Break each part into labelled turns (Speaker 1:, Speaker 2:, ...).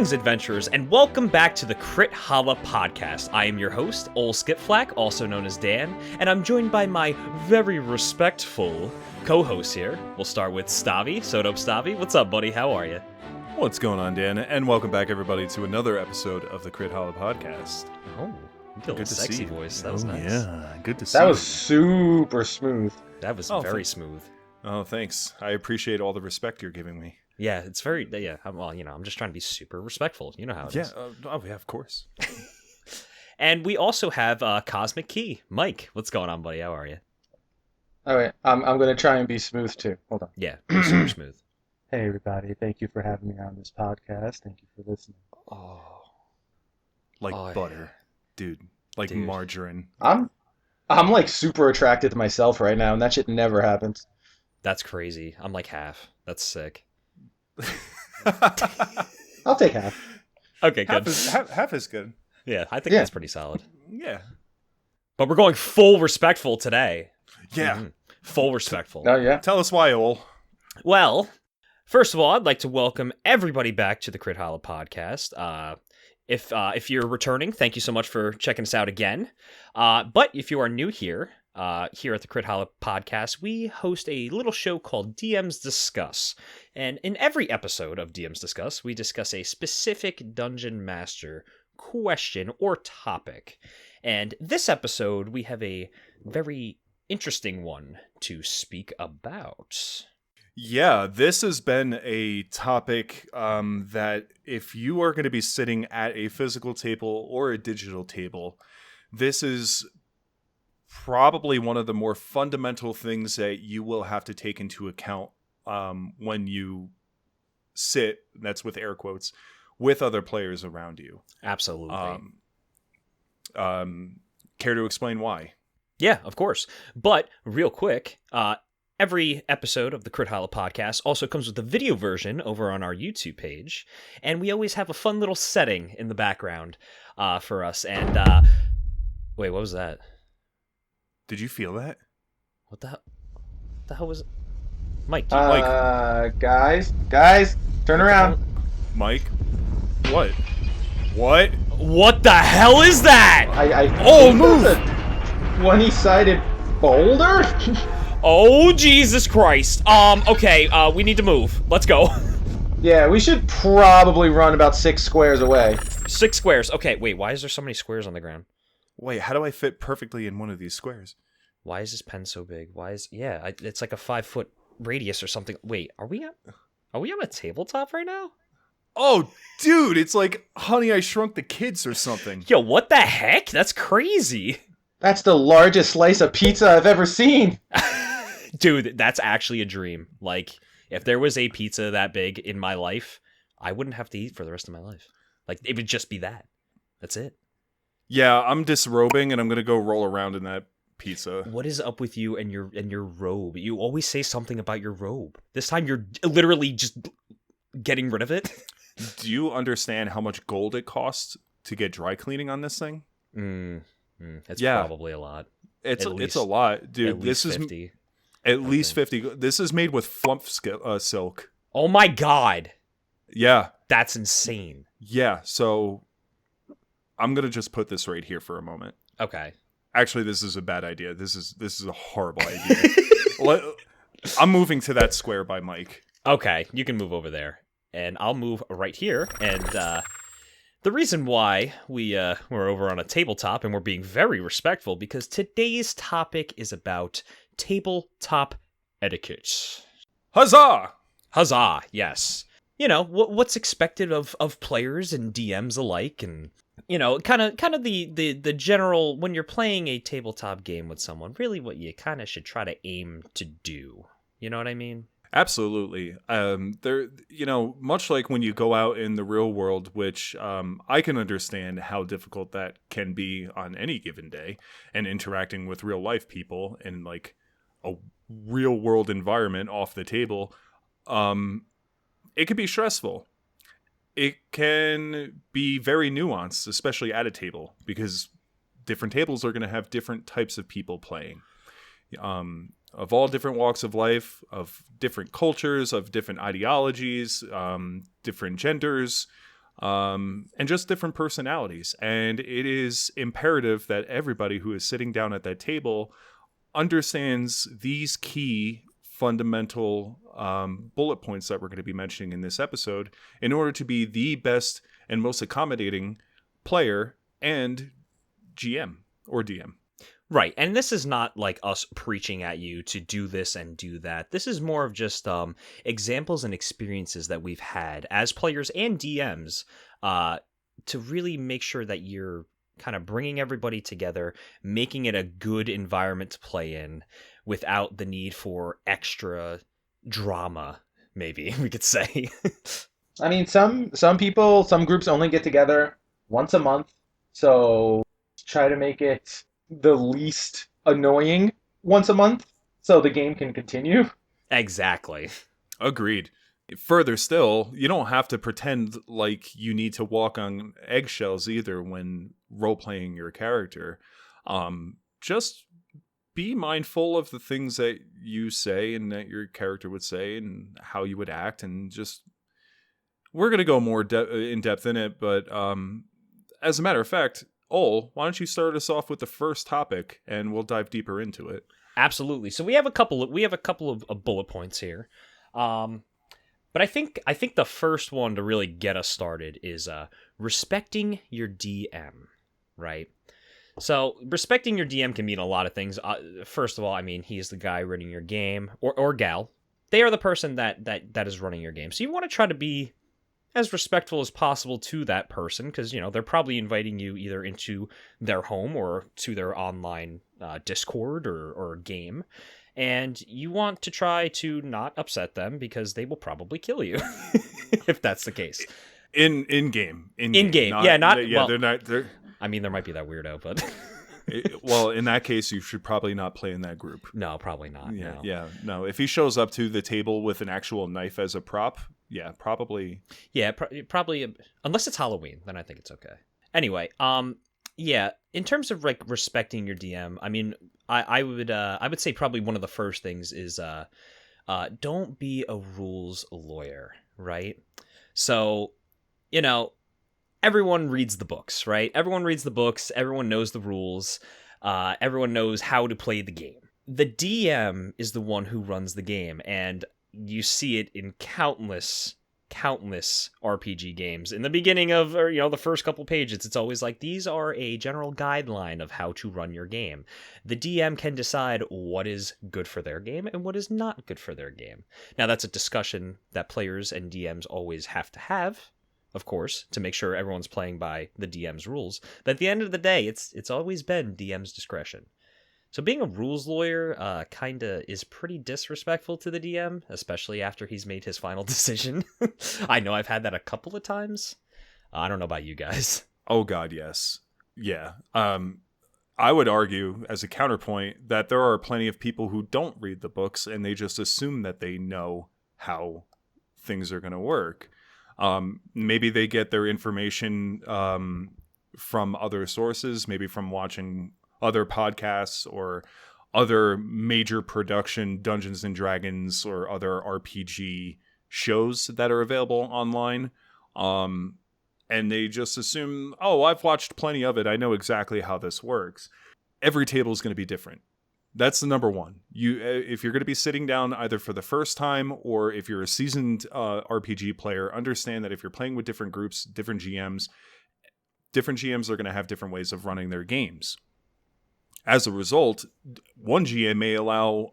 Speaker 1: Greetings, adventurers, and welcome back to the Crithalla Podcast. I am your host, Ol Skipflack, also known as Dan, and I'm joined by my very respectful co-host here. We'll start with Stavi. Sodope Stavi, what's up, buddy? How are you?
Speaker 2: What's going on, Dan? And welcome back, everybody, to another episode of the Crithalla Podcast.
Speaker 1: Oh, you got a sexy voice. That was nice.
Speaker 2: Yeah, good to see you.
Speaker 3: That was super smooth.
Speaker 1: That was very smooth.
Speaker 2: Oh, thanks. I appreciate all the respect you're giving me.
Speaker 1: Yeah, it's very, I'm just trying to be super respectful. You know how it is.
Speaker 2: Yeah, of course.
Speaker 1: And we also have Cosmic Key. Mike, what's going on, buddy? How are you?
Speaker 3: All right, I'm going to try and be smooth, too. Hold on.
Speaker 1: Yeah, super smooth.
Speaker 3: Hey, everybody. Thank you for having me on this podcast. Thank you for listening.
Speaker 2: Like butter. Dude, like margarine.
Speaker 3: I'm like super attracted to myself right now, and that shit never happens.
Speaker 1: That's crazy. I'm like half. That's sick.
Speaker 3: I'll take half.
Speaker 1: Okay, good.
Speaker 2: Half is good.
Speaker 1: Yeah, I think that's pretty solid.
Speaker 2: Yeah.
Speaker 1: But we're going full respectful today.
Speaker 2: Yeah.
Speaker 1: Mm-hmm. Full respectful.
Speaker 3: Oh, yeah.
Speaker 2: Tell us why, Ol.
Speaker 1: Well, first of all, I'd like to welcome everybody back to the Crithalla Podcast. If you're returning, thank you so much for checking us out again. But if you are new here at the Crithalla Podcast, we host a little show called DMs Discuss. And in every episode of DMs Discuss, we discuss a specific Dungeon Master question or topic. And this episode, we have a very interesting one to speak about.
Speaker 2: Yeah, this has been a topic that if you are going to be sitting at a physical table or a digital table, this is probably one of the more fundamental things that you will have to take into account when you sit, that's with air quotes, with other players around you.
Speaker 1: Absolutely.
Speaker 2: Care to explain why?
Speaker 1: Yeah, of course. But real quick, every episode of the Crithalla Podcast also comes with a video version over on our YouTube page, and we always have a fun little setting in the background for us. And wait, what was that?
Speaker 2: Did you feel that?
Speaker 1: What the hell was it? Mike?
Speaker 3: Mike. Guys, turn around.
Speaker 2: Mike? What?
Speaker 1: What the hell is that?
Speaker 3: I
Speaker 1: move!
Speaker 3: That's a 20-sided boulder?
Speaker 1: Oh, Jesus Christ. Okay, we need to move. Let's go.
Speaker 3: Yeah, we should probably run about 6 squares away.
Speaker 1: 6 squares. Okay, wait, why is there so many squares on the ground?
Speaker 2: Wait, how do I fit perfectly in one of these squares?
Speaker 1: Why is this pen so big? It's like a 5-foot radius or something. Wait, are we on a tabletop right now?
Speaker 2: Oh, dude, it's like Honey, I Shrunk the Kids or something.
Speaker 1: Yo, what the heck? That's crazy.
Speaker 3: That's the largest slice of pizza I've ever seen.
Speaker 1: Dude, that's actually a dream. Like, if there was a pizza that big in my life, I wouldn't have to eat for the rest of my life. Like, it would just be that. That's it.
Speaker 2: Yeah, I'm disrobing and I'm gonna go roll around in that pizza.
Speaker 1: What is up with you and your robe? You always say something about your robe. This time you're literally just getting rid of it.
Speaker 2: Do you understand how much gold it costs to get dry cleaning on this thing?
Speaker 1: It's probably a lot.
Speaker 2: It's a lot, dude.
Speaker 1: This is 50.
Speaker 2: At least 50. This is made with flump silk.
Speaker 1: Oh my god.
Speaker 2: Yeah.
Speaker 1: That's insane.
Speaker 2: Yeah, so I'm going to just put this right here for a moment.
Speaker 1: Okay.
Speaker 2: Actually, this is a bad idea. This is a horrible idea. I'm moving to that square by Mike.
Speaker 1: Okay, you can move over there. And I'll move right here. And the reason why we're over on a tabletop and we're being very respectful because today's topic is about tabletop etiquette.
Speaker 2: Huzzah!
Speaker 1: Huzzah, yes. You know, what's expected of players and DMs alike, and, you know, kind of the general, when you're playing a tabletop game with someone, really what you kind of should try to aim to do. You know what I mean?
Speaker 2: Absolutely. Much like when you go out in the real world, which I can understand how difficult that can be on any given day, and interacting with real life people in like a real world environment off the table, it can be stressful. It can be very nuanced, especially at a table, because different tables are going to have different types of people playing. Of all different walks of life, of different cultures, of different ideologies, different genders. and just different personalities. And it is imperative that everybody who is sitting down at that table understands these key fundamental bullet points that we're going to be mentioning in this episode in order to be the best and most accommodating player and GM or DM.
Speaker 1: Right. And this is not like us preaching at you to do this and do that. This is more of just examples and experiences that we've had as players and DMs to really make sure that you're kind of bringing everybody together, making it a good environment to play in without the need for extra drama, maybe we could say.
Speaker 3: I mean, some people, some groups only get together once a month, so try to make it the least annoying once a month so the game can continue.
Speaker 1: Exactly.
Speaker 2: Agreed. Further still, you don't have to pretend like you need to walk on eggshells either when role-playing your character. Just be mindful of the things that you say and that your character would say and how you would act, and just we're going to go more in depth in it, but as a matter of fact, Ol, why don't you start us off with the first topic and we'll dive deeper into it.
Speaker 1: Absolutely. So we have a couple of bullet points here. But I think the first one to really get us started is respecting your DM, right? So respecting your DM can mean a lot of things. First of all, I mean, he's the guy running your game, or gal. They are the person that is running your game. So you want to try to be as respectful as possible to that person, because, you know, they're probably inviting you either into their home or to their online Discord or game. And you want to try to not upset them because they will probably kill you if that's the case.
Speaker 2: In game.
Speaker 1: They're
Speaker 2: not.
Speaker 1: I mean, there might be that weirdo, but
Speaker 2: well, in that case, you should probably not play in that group.
Speaker 1: No, probably not.
Speaker 2: No. If he shows up to the table with an actual knife as a prop, probably.
Speaker 1: Yeah, probably. Unless it's Halloween, then I think it's okay. Anyway, in terms of like respecting your DM, I mean, I would say probably one of the first things is don't be a rules lawyer, right? So, you know, everyone reads the books, right? Everyone reads the books, everyone knows the rules, everyone knows how to play the game. The DM is the one who runs the game, and you see it in countless RPG games. In the beginning of, the first couple pages, it's always like, these are a general guideline of how to run your game. The DM can decide what is good for their game and what is not good for their game. Now, that's a discussion that players and DMs always have to have, of course, to make sure everyone's playing by the DM's rules. But at the end of the day, it's always been DM's discretion. So being a rules lawyer kinda is pretty disrespectful to the DM, especially after he's made his final decision. I know I've had that a couple of times. I don't know about you guys.
Speaker 2: Oh God, yes. Yeah. I would argue as a counterpoint that there are plenty of people who don't read the books and they just assume that they know how things are going to work. Maybe they get their information from other sources, maybe from watching other podcasts or other major production Dungeons and Dragons or other RPG shows that are available online. And they just assume, oh, I've watched plenty of it, I know exactly how this works. Every table is going to be different. That's the number one. If you're going to be sitting down either for the first time or if you're a seasoned RPG player, understand that if you're playing with different groups, different GMs are going to have different ways of running their games. As a result, one GM may allow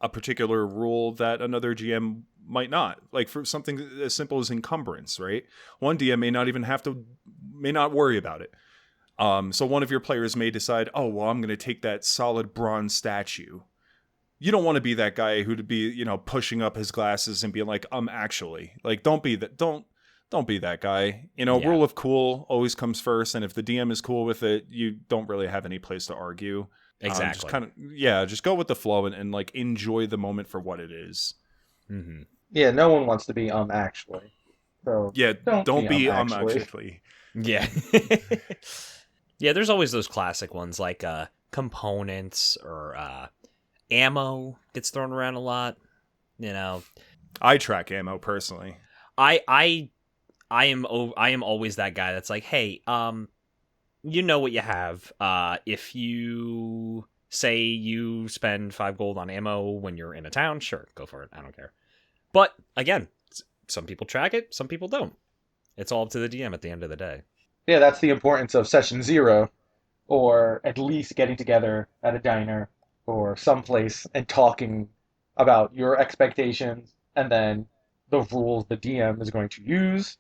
Speaker 2: a particular rule that another GM might not. Like for something as simple as encumbrance, right? One DM may not worry about it. So one of your players may decide, oh, well, I'm going to take that solid bronze statue. You don't want to be that guy who'd be, pushing up his glasses and being like, actually, like, don't be that guy. Rule of cool always comes first. And if the DM is cool with it, you don't really have any place to argue.
Speaker 1: Exactly.
Speaker 2: Just go with the flow and like enjoy the moment for what it is.
Speaker 1: Mm-hmm.
Speaker 3: Yeah, no one wants to be actually. So
Speaker 2: yeah, don't be
Speaker 3: actually.
Speaker 2: actually.
Speaker 1: Yeah. Yeah, there's always those classic ones like components or ammo gets thrown around a lot.
Speaker 2: I track ammo personally.
Speaker 1: I I am always that guy that's like, hey, you know what you have. If you say you spend 5 gold on ammo when you're in a town, sure, go for it. I don't care. But again, some people track it, some people don't. It's all up to the DM at the end of the day.
Speaker 3: Yeah, that's the importance of session 0, or at least getting together at a diner or someplace and talking about your expectations and then the rules the DM is going to use.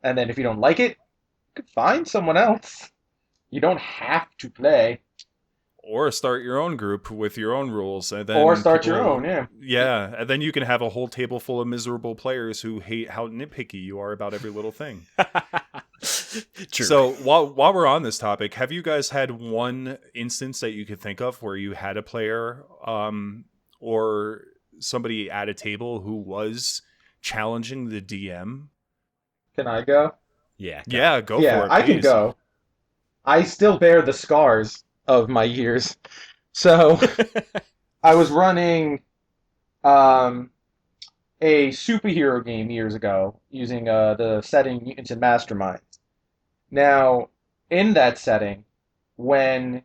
Speaker 3: And then if you don't like it, you could find someone else. You don't have to play.
Speaker 2: Or start your own group with your own rules, and then
Speaker 3: Or start your own, yeah.
Speaker 2: Yeah, and then you can have a whole table full of miserable players who hate how nitpicky you are about every little thing.
Speaker 1: True.
Speaker 2: So while we're on this topic, have you guys had one instance that you could think of where you had a player or somebody at a table who was challenging the DM?
Speaker 3: Can I go?
Speaker 1: Yeah.
Speaker 2: Go for it.
Speaker 3: I can
Speaker 2: please.
Speaker 3: go. I still bear the scars of my years. So I was running a superhero game years ago using the setting Mutants and Masterminds. Now, in that setting, when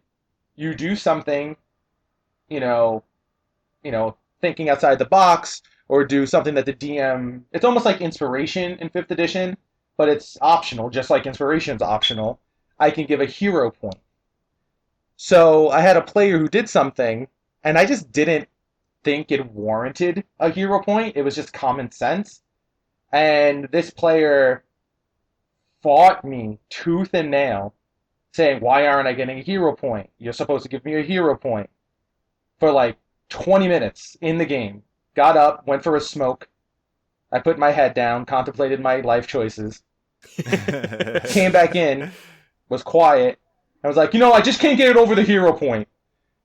Speaker 3: you do something, you know, thinking outside the box, or do something that the DM, it's almost like inspiration in 5th edition, but it's optional, just like inspiration's optional. I can give a hero point. So I had a player who did something, and I just didn't think it warranted a hero point. It was just common sense. And this player fought me tooth and nail, saying, why aren't I getting a hero point? You're supposed to give me a hero point. For like 20 minutes in the game. Got up, went for a smoke. I put my head down, contemplated my life choices. Came back in, was quiet. I was like, I just can't get it over the hero point.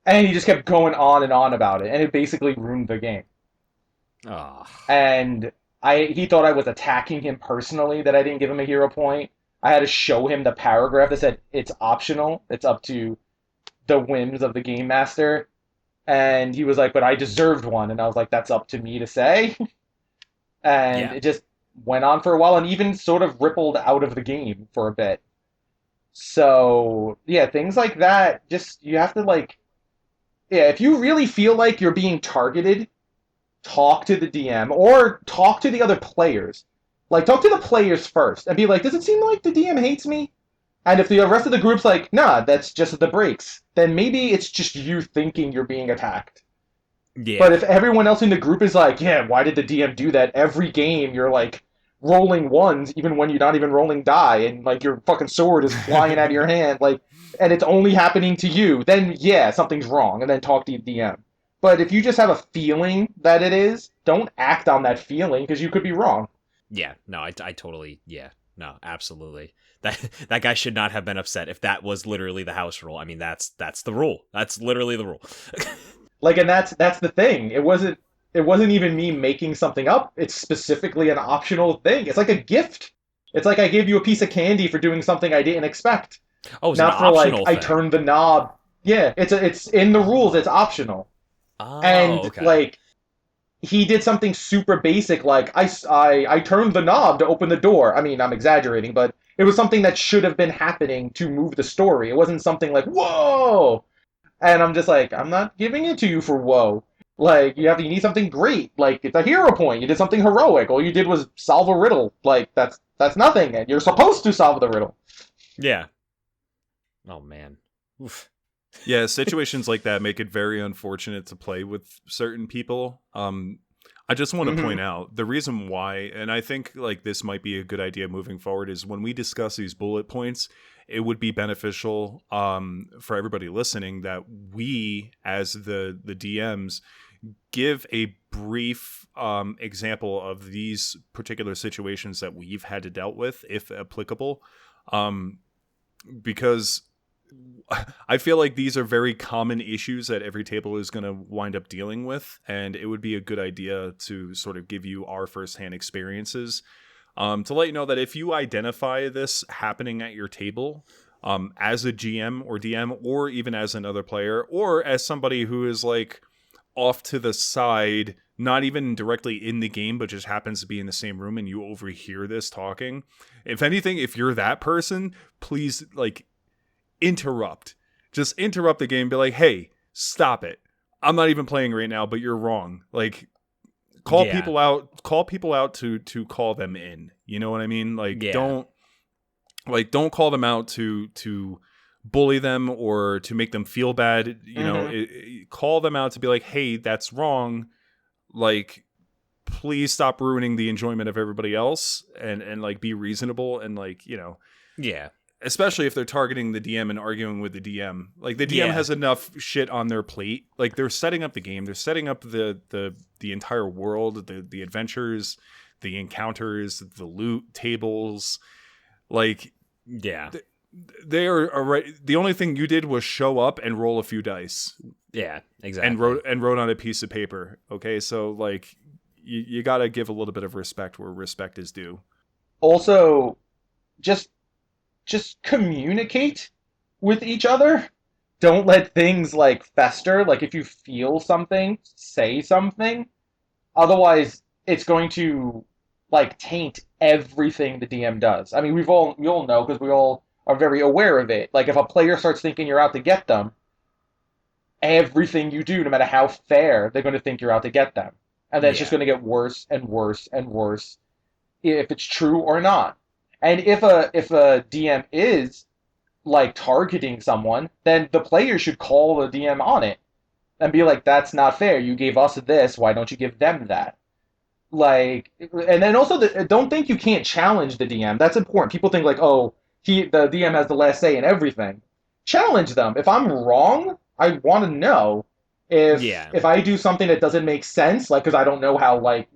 Speaker 3: And he just kept going on and on about it. And it basically ruined the game.
Speaker 1: Oh.
Speaker 3: And he thought I was attacking him personally, that I didn't give him a hero point. I had to show him the paragraph that said it's optional. It's up to the whims of the game master. And he was like, but I deserved one. And I was like, that's up to me to say. And It just went on for a while and even sort of rippled out of the game for a bit. So, yeah, things like that, just, you have to, if you really feel like you're being targeted, talk to the DM or talk to the other players. Talk to the players first and be like, does it seem like the DM hates me? And if the rest of the group's like, nah, that's just the breaks, then maybe it's just you thinking you're being attacked.
Speaker 1: Yeah.
Speaker 3: But if everyone else in the group is like, yeah, why did the DM do that? Every game you're rolling ones, even when you're not even rolling die, and your fucking sword is flying out of your hand, and it's only happening to you, then yeah, something's wrong, and then talk to the DM. But if you just have a feeling that it is, don't act on that feeling, because you could be wrong.
Speaker 1: Yeah, no, I totally, no, absolutely. That guy should not have been upset if that was literally the house rule. I mean, that's the rule. That's literally the rule.
Speaker 3: And that's the thing. It wasn't even me making something up. It's specifically an optional thing. It's like a gift. It's like I gave you a piece of candy for doing something I didn't expect.
Speaker 1: Oh, it's
Speaker 3: not
Speaker 1: an
Speaker 3: for
Speaker 1: optional thing.
Speaker 3: I turned the knob. Yeah, it's in the rules. It's optional.
Speaker 1: Oh,
Speaker 3: and
Speaker 1: okay.
Speaker 3: He did something super basic, I turned the knob to open the door. I mean, I'm exaggerating, but it was something that should have been happening to move the story. It wasn't something like, whoa! And I'm just like, I'm not giving it to you for whoa. You need something great. It's a hero point. You did something heroic. All you did was solve a riddle. That's nothing, and you're supposed to solve the riddle.
Speaker 1: Yeah. Oh, man. Oof.
Speaker 2: Yeah, situations like that make it very unfortunate to play with certain people. I just want to point out the reason why, and I think this might be a good idea moving forward, is when we discuss these bullet points, it would be beneficial for everybody listening that we, as the DMs, give a brief example of these particular situations that we've had to dealt with, if applicable, because I feel like these are very common issues that every table is going to wind up dealing with, and it would be a good idea to sort of give you our firsthand experiences to let you know that if you identify this happening at your table as a GM or DM, or even as another player, or as somebody who is off to the side not even directly in the game, but just happens to be in the same room and you overhear this talking, if anything, if you're that person, please like interrupt. Just interrupt the game and be like, hey, stop it. I'm not even playing right now, but you're wrong. Like call people out to call them in. You know what I mean? Like don't call them out to bully them or to make them feel bad. You know, call them out to be like, hey, that's wrong. Like, please stop ruining the enjoyment of everybody else and like be reasonable and like, you know, especially if they're targeting the DM and arguing with the DM. Like the DM has enough shit on their plate. Like they're setting up the game. They're setting up the entire world, the adventures, the encounters, the loot tables. Like, they are already. The only thing you did was show up and roll a few dice.
Speaker 1: Yeah, exactly.
Speaker 2: And wrote on a piece of paper. Okay, so like you got to give a little bit of respect where respect is due.
Speaker 3: Also, just communicate with each other. Don't let things like fester. Like if you feel something, say something. Otherwise, it's going to like taint everything the DM does. I mean, we all know because we all are very aware of it. Like if a player starts thinking you're out to get them, everything you do, no matter how fair, they're going to think you're out to get them. And then it's just going to get worse and worse and worse if it's true or not. And if a DM is like targeting someone, then the player should call the DM on it and be like, that's not fair. You gave us this, why don't you give them that? Like, and then also don't think you can't challenge the DM. That's important. People think like, oh, the DM has the last say in everything. Challenge them. If I'm wrong, I want to know. If I do something that doesn't make sense, like because I don't know how like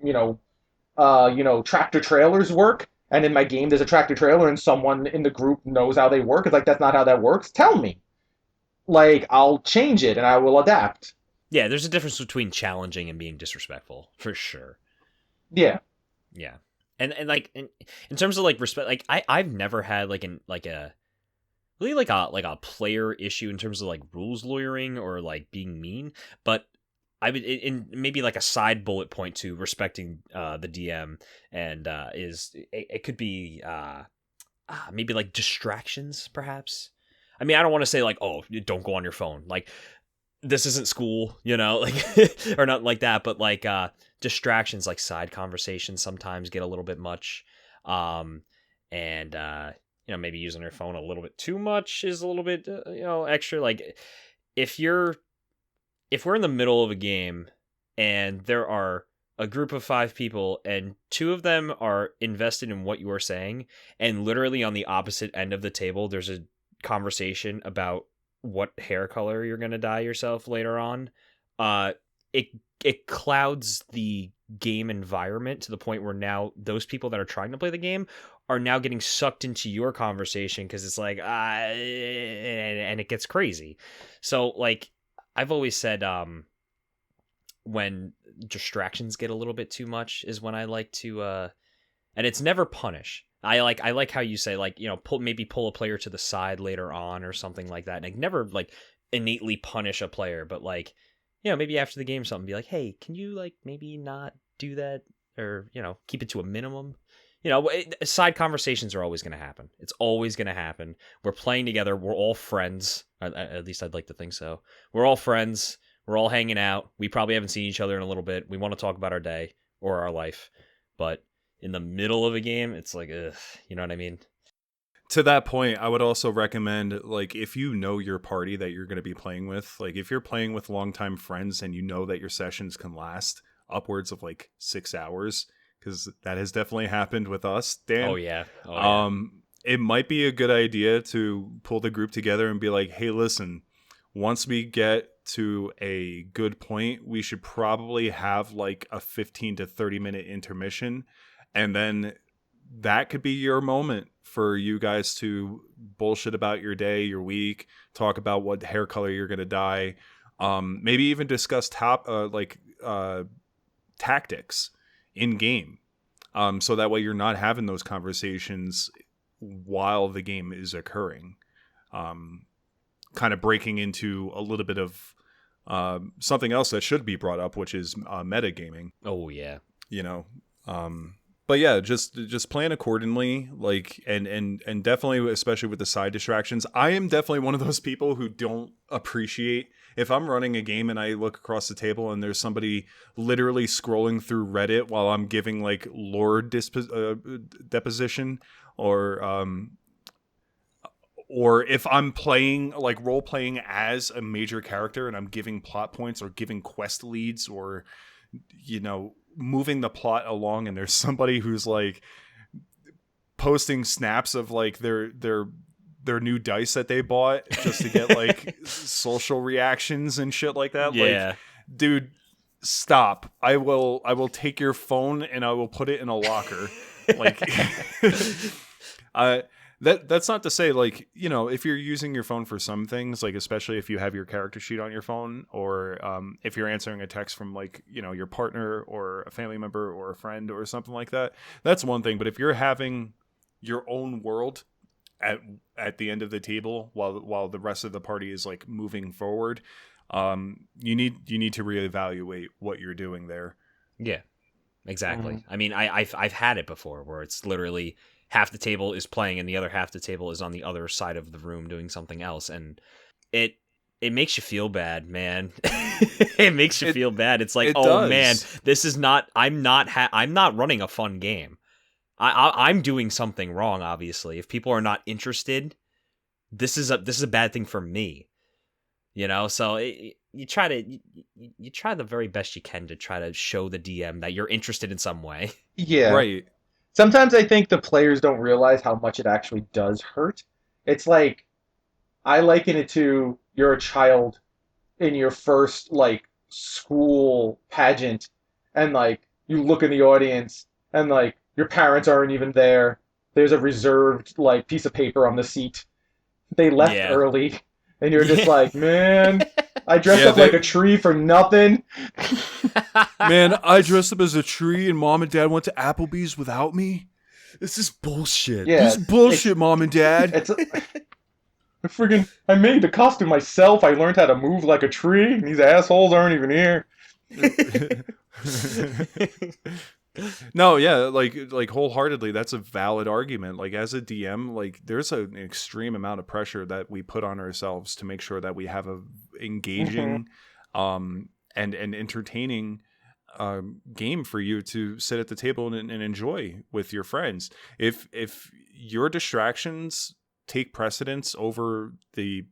Speaker 3: tractor trailers work, and in my game there's a tractor trailer and someone in the group knows how they work. It's like that's not how that works. Tell me. Like I'll change it and I will adapt.
Speaker 1: Yeah, there's a difference between challenging and being disrespectful, for sure.
Speaker 3: Yeah.
Speaker 1: Yeah. And like in terms of like respect, like I've never had like a player issue in terms of like rules lawyering or like being mean, but I would in maybe like a side bullet point to respecting the DM and it could be maybe like distractions perhaps. I mean, I don't want to say like, oh, don't go on your phone. Like this isn't school, you know, like or nothing like that, but like distractions like side conversations sometimes get a little bit much. And maybe using your phone a little bit too much is a little bit extra. Like if we're in the middle of a game and there are a group of 5 people and 2 of them are invested in what you are saying, and literally on the opposite end of the table there's a conversation about what hair color you're going to dye yourself later on, it clouds the game environment to the point where now those people that are trying to play the game are now getting sucked into your conversation because it's like and it gets crazy. So like I've always said when distractions get a little bit too much is when I like to and it's never punish. I like how you say like, pull a player to the side later on or something like that. And I never like innately punish a player, but like, maybe after the game something be like, hey, can you like maybe not do that or, keep it to a minimum. Side conversations are always going to happen. It's always going to happen. We're playing together. We're all friends. At least I'd like to think so. We're all friends. We're all hanging out. We probably haven't seen each other in a little bit. We want to talk about our day or our life, but in the middle of a game, it's like, ugh, you know what I mean?
Speaker 2: To that point, I would also recommend, like, if you know your party that you're going to be playing with, like, if you're playing with longtime friends and you know that your sessions can last upwards of, like, 6 hours, because that has definitely happened with us, Dan.
Speaker 1: Oh, yeah.
Speaker 2: It might be a good idea to pull the group together and be like, hey, listen, once we get to a good point, we should probably have, like, a 15 to 30-minute intermission. And then that could be your moment for you guys to bullshit about your day, your week, talk about what hair color you're going to dye. Maybe even discuss tactics in game. So that way you're not having those conversations while the game is occurring. Kind of breaking into a little bit of Something else that should be brought up, which is metagaming.
Speaker 1: Oh yeah.
Speaker 2: You know, but yeah, just plan accordingly, like, and definitely, especially with the side distractions. I am definitely one of those people who don't appreciate if I'm running a game and I look across the table and there's somebody literally scrolling through Reddit while I'm giving like lore deposition, or if I'm playing, like, role playing as a major character and I'm giving plot points or giving quest leads, or, you know, moving the plot along, and there's somebody who's like posting snaps of like their new dice that they bought just to get like social reactions and shit like that.
Speaker 1: Yeah.
Speaker 2: Like, dude, stop. I will take your phone and I will put it in a locker. Like, that's not to say, like, you know, if you're using your phone for some things, like, especially if you have your character sheet on your phone, or if you're answering a text from, like, you know, your partner or a family member or a friend or something like that, that's one thing. But if you're having your own world at the end of the table while the rest of the party is like moving forward, you need to reevaluate what you're doing there.
Speaker 1: Yeah, exactly. I mean, I've had it before where it's literally half the table is playing and the other half of the table is on the other side of the room doing something else, and it makes you feel bad, man. It makes you feel bad. It's like, oh man, this is not. I'm not running a fun game. I'm doing something wrong. Obviously, if people are not interested, this is a bad thing for me. You know, so you try the very best you can to try to show the DM that you're interested in some way.
Speaker 3: Yeah.
Speaker 2: Right.
Speaker 3: Sometimes I think the players don't realize how much it actually does hurt. It's like, I liken it to, you're a child in your first, like, school pageant, and, like, you look in the audience, and, like, your parents aren't even there. There's a reserved, like, piece of paper on the seat. They left early, and you're just like, man, I dressed up like a tree for nothing.
Speaker 2: Man, I dressed up as a tree and mom and dad went to Applebee's without me. This is bullshit.
Speaker 3: Yeah,
Speaker 2: this is bullshit, mom and dad.
Speaker 3: I made the costume myself. I learned how to move like a tree, and these assholes aren't even here.
Speaker 2: No, yeah, like wholeheartedly, that's a valid argument. Like, as a DM, like, there's an extreme amount of pressure that we put on ourselves to make sure that we have a engaging, and entertaining game for you to sit at the table and enjoy with your friends. If your distractions take precedence over the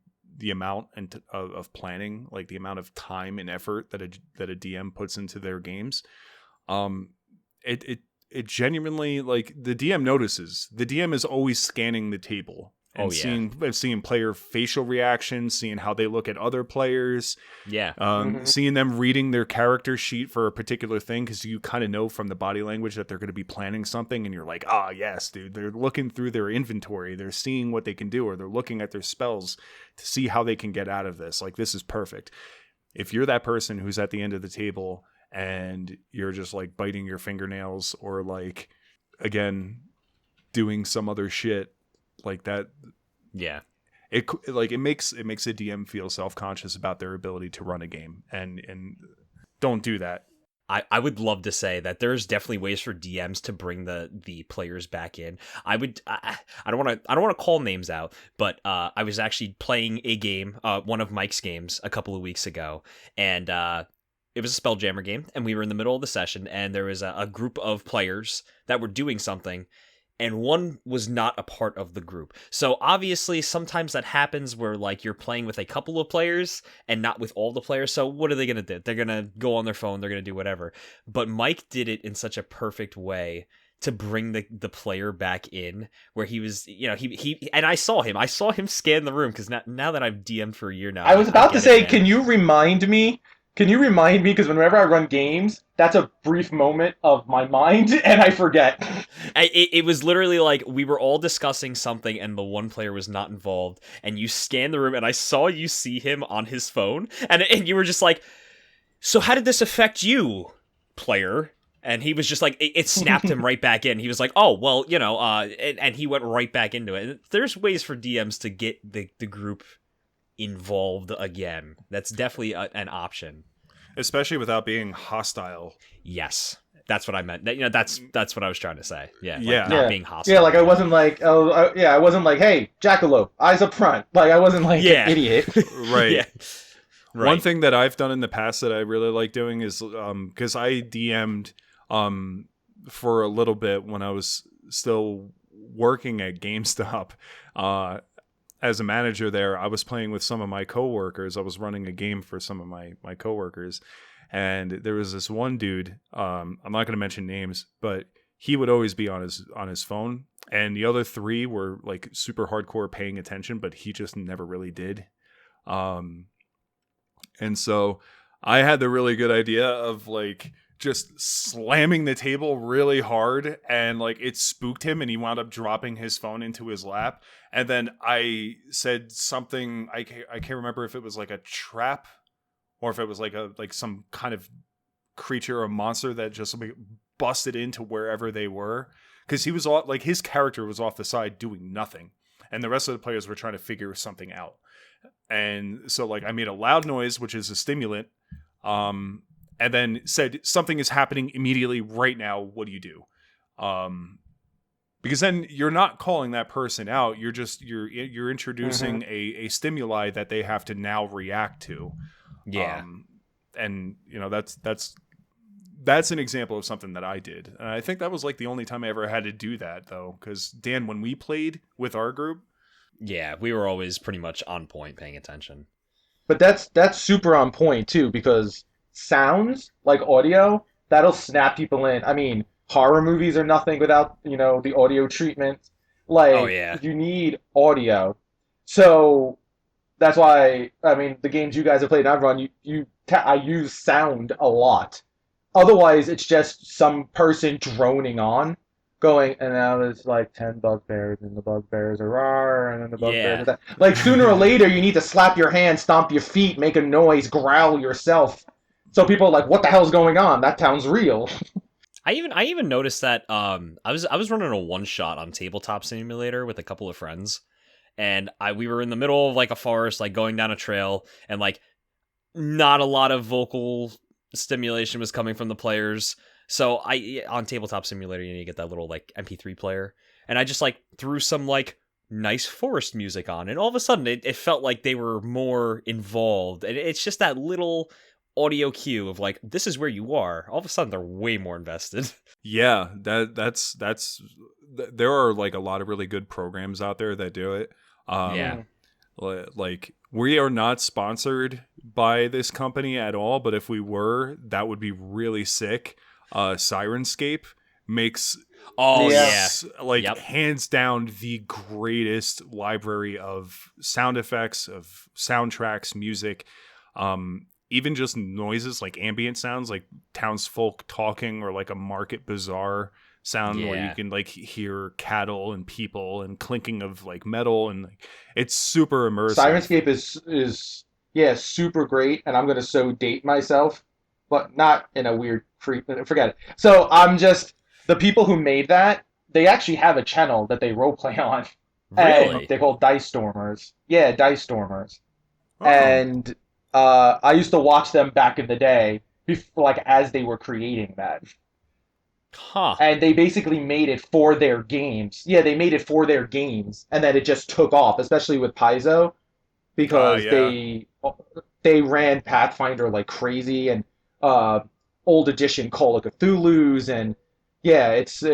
Speaker 2: amount of planning, like the amount of time and effort that a DM puts into their games, it genuinely, like, the DM notices. The DM is always scanning the table and seeing player facial reactions, seeing how they look at other players.
Speaker 1: Yeah.
Speaker 2: Seeing them reading their character sheet for a particular thing, because you kind of know from the body language that they're going to be planning something, and you're like, yes, dude, they're looking through their inventory, they're seeing what they can do, or they're looking at their spells to see how they can get out of this. Like, this is perfect. If you're that person who's at the end of the table and you're just like biting your fingernails, or like, again, doing some other shit like that, it makes a DM feel self-conscious about their ability to run a game, and don't do that.
Speaker 1: I would love to say that there's definitely ways for DMs to bring the players back in. I don't want to call names out, but I was actually playing a game, one of Mike's games, a couple of weeks ago, and it was a Spelljammer game, and we were in the middle of the session, and there was a group of players that were doing something, and one was not a part of the group. So obviously sometimes that happens where, like, you're playing with a couple of players and not with all the players. So what are they going to do? They're going to go on their phone. They're going to do whatever. But Mike did it in such a perfect way to bring the player back in, where he was, you know, he and I saw him scan the room, because now that I've DM'd for a year now.
Speaker 3: I was about to say, can you remind me? Because whenever I run games, that's a brief moment of my mind, and I forget.
Speaker 1: It was literally like, we were all discussing something, and the one player was not involved, and you scanned the room, and I saw you see him on his phone, and you were just like, so how did this affect you, player? And he was just like, it snapped him right back in. He was like, oh, well, you know, and he went right back into it. And there's ways for DMs to get the group involved again. That's definitely an option.
Speaker 2: Especially without being hostile.
Speaker 1: Yes. That's what I meant. That's what I was trying to say. Yeah,
Speaker 2: Yeah.
Speaker 1: like not being hostile.
Speaker 3: Yeah, like I wasn't like, I wasn't like, hey, Jackalope, eyes up front. Like I wasn't like an idiot.
Speaker 2: Right.
Speaker 1: Yeah. Right.
Speaker 2: One thing that I've done in the past that I really like doing is because I DM'd for a little bit when I was still working at GameStop. As a manager there, I was playing with some of my coworkers. I was running a game for some of my coworkers. And there was this one dude, I'm not going to mention names, but he would always be on his phone. And the other three were like super hardcore paying attention, but he just never really did. And so I had the really good idea of like just slamming the table really hard, and like it spooked him and he wound up dropping his phone into his lap. And then I said something, I can't remember if it was like a trap or if it was like some kind of creature or monster that just busted into wherever they were, because he was all like, his character was off the side doing nothing and the rest of the players were trying to figure something out. And so like I made a loud noise, which is a stimulant, and then said something is happening immediately right now, what do you do? Because then you're not calling that person out, you're just you're introducing a stimuli that they have to now react to.
Speaker 1: Yeah.
Speaker 2: And you know, that's an example of something that I did. And I think that was like the only time I ever had to do that though, because Dan, when we played with our group,
Speaker 1: yeah, we were always pretty much on point paying attention.
Speaker 3: But that's super on point too, because sounds like audio, that'll snap people in. I mean, horror movies are nothing without, the audio treatment. Like,
Speaker 1: Oh, yeah.
Speaker 3: you need audio. So that's why, I mean, the games you guys have played and I've run, I use sound a lot. Otherwise, it's just some person droning on, going, and now there's like 10 bugbears, and the bugbears are rawr, and then the bugbears are that. Like, sooner or later, you need to slap your hand, stomp your feet, make a noise, growl yourself. So people are like, what the hell's going on? That sounds real.
Speaker 1: I even noticed that I was running a one shot on Tabletop Simulator with a couple of friends, and we were in the middle of like a forest, like going down a trail, and like not a lot of vocal stimulation was coming from the players. So on Tabletop Simulator, you get that little like MP3 player, and I just like threw some like nice forest music on, and all of a sudden it felt like they were more involved, and it's just that little audio cue of like, this is where you are. All of a sudden they're way more invested.
Speaker 2: Yeah, that's there are like a lot of really good programs out there that do it.
Speaker 1: Yeah.
Speaker 2: Like, we are not sponsored by this company at all, but if we were, that would be really sick. Sirenscape makes hands down the greatest library of sound effects, of soundtracks, music, even just noises like ambient sounds, like townsfolk talking, or like a market bazaar sound where you can like hear cattle and people and clinking of like metal, and like it's super immersive.
Speaker 3: Sirenscape is super great, and I'm gonna so date myself, but not in a weird forget it. So I'm just, the people who made that, they actually have a channel that they roleplay on.
Speaker 1: Really?
Speaker 3: And they're called Dice Stormers. Yeah, Dice Stormers.
Speaker 2: Oh.
Speaker 3: And I used to watch them back in the day, before, like as they were creating that.
Speaker 1: Huh.
Speaker 3: And they basically made it for their games. Yeah, they made it for their games, and then it just took off, especially with Paizo, because they ran Pathfinder like crazy, and old edition Call of Cthulhu's, and yeah, it's a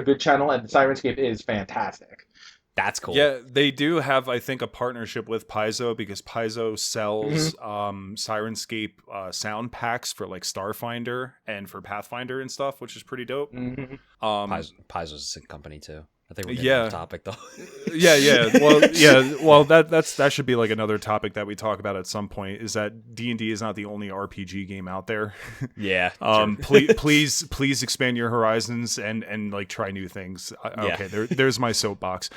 Speaker 3: good channel, and Sirenscape is fantastic.
Speaker 1: That's cool.
Speaker 2: Yeah, they do have, I think, a partnership with Paizo, because Paizo sells Sirenscape sound packs for like Starfinder and for Pathfinder and stuff, which is pretty dope.
Speaker 3: Mm-hmm.
Speaker 1: Paizo's a sick company too. I think we're getting off topic though.
Speaker 2: Well, that should be like another topic that we talk about at some point, is that D&D is not the only RPG game out there.
Speaker 1: Yeah.
Speaker 2: Please expand your horizons and like try new things. Okay, there's my soapbox.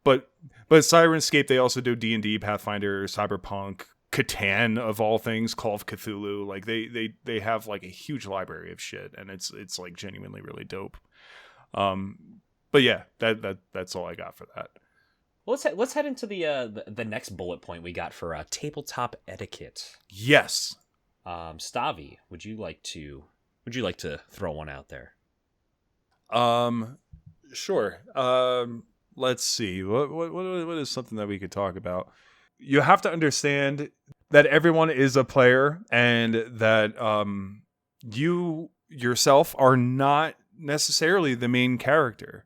Speaker 2: But Sirenscape, they also do D&D, Pathfinder, Cyberpunk, Catan of all things, Call of Cthulhu. Like they have like a huge library of shit, and it's like genuinely really dope. But yeah, that's all I got for that.
Speaker 1: Well, let's head into the next bullet point we got for tabletop etiquette.
Speaker 2: Yes.
Speaker 1: Stavi, would you like to throw one out there?
Speaker 2: Sure. Let's see. What is something that we could talk about? You have to understand that everyone is a player, and that you yourself are not necessarily the main character.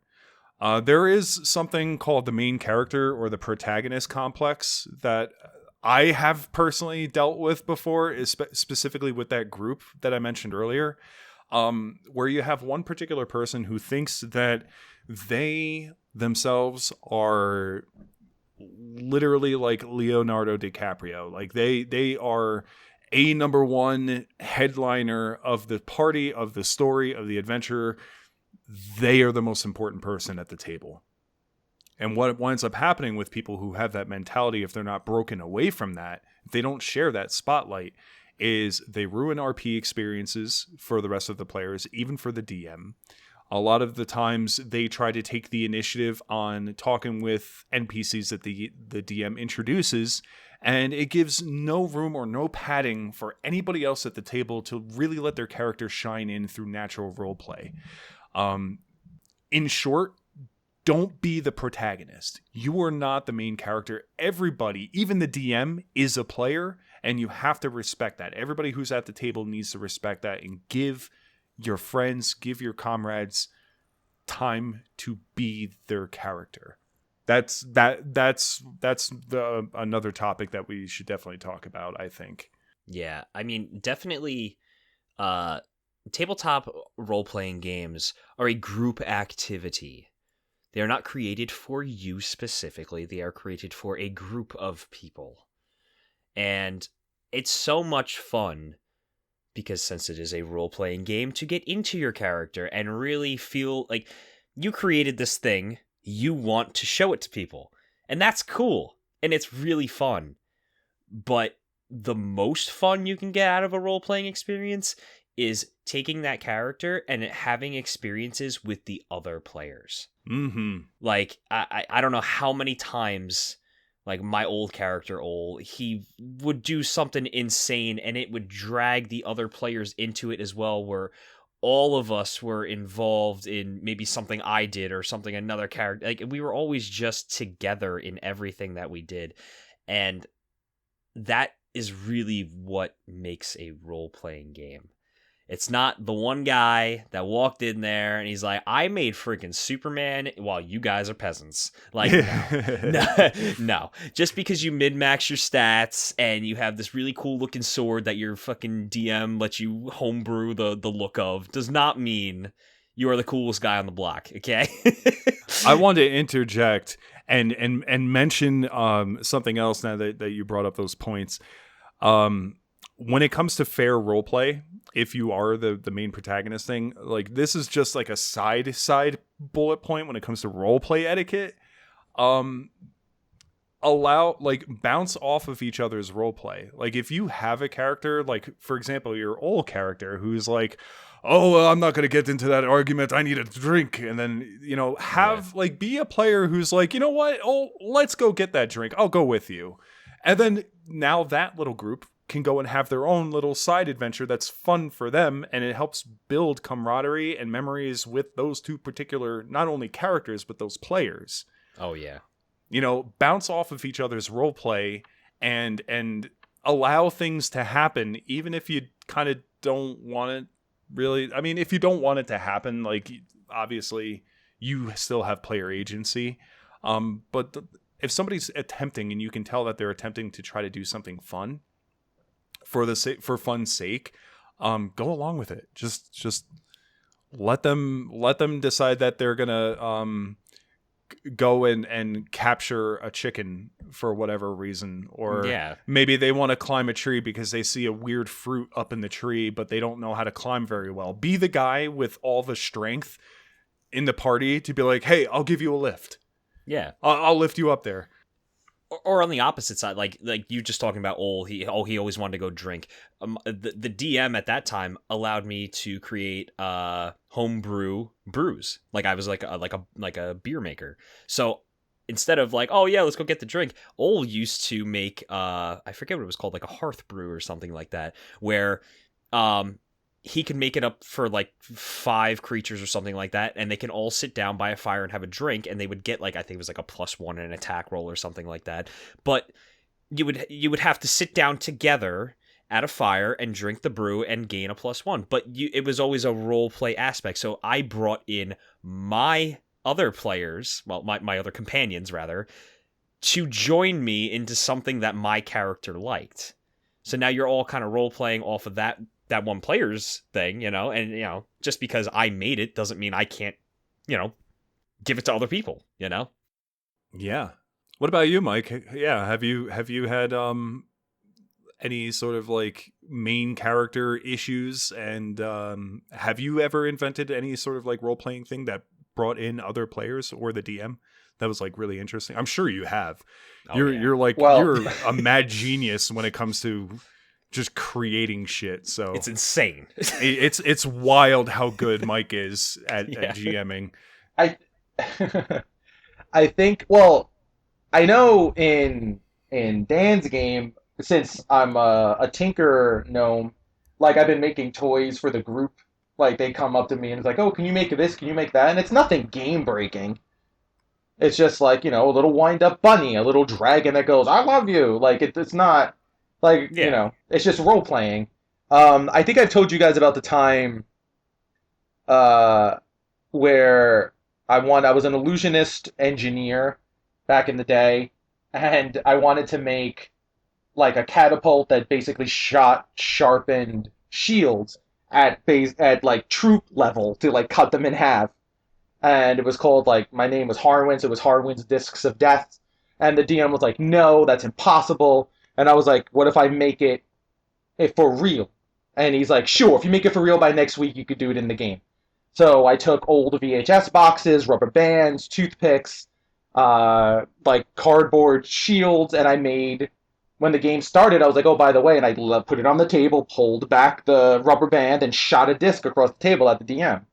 Speaker 2: There is something called the main character or the protagonist complex that I have personally dealt with before, specifically with that group that I mentioned earlier, where you have one particular person who thinks that they themselves are literally like Leonardo DiCaprio. Like they are a number one headliner of the party, of the story, of the adventure. They are the most important person at the table. And what winds up happening with people who have that mentality, if they're not broken away from that, if they don't share that spotlight, is they ruin RP experiences for the rest of the players, even for the DM. A lot of the times they try to take the initiative on talking with NPCs that the DM introduces, and it gives no room or no padding for anybody else at the table to really let their character shine in through natural roleplay. In short, don't be the protagonist. You are not the main character. Everybody, even the DM, is a player, and you have to respect that. Everybody who's at the table needs to respect that and give your friends, give your comrades time to be their character. That's another topic that we should definitely talk about, I think.
Speaker 1: Yeah, I mean, definitely tabletop role-playing games are a group activity. They are not created for you specifically. They are created for a group of people. And it's so much fun, because since it is a role-playing game, to get into your character and really feel like you created this thing, you want to show it to people. And that's cool. And it's really fun. But the most fun you can get out of a role-playing experience is taking that character and having experiences with the other players.
Speaker 2: Mm-hmm.
Speaker 1: Like, I don't know how many times, like, my old character, he would do something insane and it would drag the other players into it as well, where all of us were involved in maybe something I did or something another character. Like, we were always just together in everything that we did. And that is really what makes a role-playing game. It's not the one guy that walked in there and he's like, I made freaking Superman while you guys are peasants. Like, no. Just because you min-max your stats and you have this really cool looking sword that your fucking DM lets you homebrew the look of does not mean you are the coolest guy on the block, okay?
Speaker 2: I wanted to interject and mention something else now that you brought up those points. When it comes to fair roleplay, if you are the main protagonist thing, like, this is just like a side bullet point when it comes to roleplay etiquette. Bounce off of each other's roleplay. Like, if you have a character, like, for example, your old character who's like, oh, I'm not going to get into that argument, I need a drink. And then, be a player who's like, you know what? Oh, let's go get that drink. I'll go with you. And then now that little group can go and have their own little side adventure that's fun for them, and it helps build camaraderie and memories with those two particular, not only characters, but those players.
Speaker 1: Oh, yeah.
Speaker 2: Bounce off of each other's role play and allow things to happen, even if you kind of don't want it really. I mean, if you don't want it to happen, like, obviously you still have player agency. But if somebody's attempting, and you can tell that they're attempting to try to do something fun, for fun's sake, go along with it. Just let them decide that they're gonna go and capture a chicken for whatever reason, or maybe they want to climb a tree because they see a weird fruit up in the tree, but they don't know how to climb very well. Be the guy with all the strength in the party to be like, hey, I'll give you a lift.
Speaker 1: Yeah,
Speaker 2: I'll lift you up there.
Speaker 1: Or on the opposite side, like you just talking about, he always wanted to go drink. The DM at that time allowed me to create homebrew brews. Like, I was like a beer maker. So instead of like, oh yeah, let's go get the drink, Ol used to make I forget what it was called, like a hearth brew or something like that, where he could make it up for like 5 creatures or something like that, and they can all sit down by a fire and have a drink, and they would get like, I think it was like a +1 in an attack roll or something like that. But you would have to sit down together at a fire and drink the brew and gain a +1. But it was always a role play aspect. So I brought in my other players, well, my other companions rather, to join me into something that my character liked. So now you're all kind of role playing off of that one player's thing, and just because I made it doesn't mean I can't, give it to other people,
Speaker 2: Yeah. What about you, Mike? Yeah, have you had any sort of like main character issues, and have you ever invented any sort of like role playing thing that brought in other players or the DM that was like really interesting? I'm sure you have. You're like, you're a mad genius when it comes to just creating shit. So
Speaker 1: it's insane.
Speaker 2: it's wild how good Mike is at GMing.
Speaker 3: I think, well, I know in Dan's game, since I'm a tinker gnome, like I've been making toys for the group. Like they come up to me and it's like, oh, can you make this? Can you make that? And it's nothing game breaking. It's just like, a little wind up bunny, a little dragon that goes, I love you. Like it's not like, it's just role playing. I think I've told you guys about the time where I was an illusionist engineer back in the day, and I wanted to make like a catapult that basically shot sharpened shields at like troop level to like cut them in half. And it was called, like, my name was Harwin, so it was Harwin's Discs of Death. And the DM was like, no, that's impossible. And I was like, what if I make it for real? And he's like, sure, if you make it for real by next week, you could do it in the game. So I took old VHS boxes, rubber bands, toothpicks, like cardboard shields, and I made, when the game started, I was like, oh, by the way, and I put it on the table, pulled back the rubber band, and shot a disc across the table at the DM.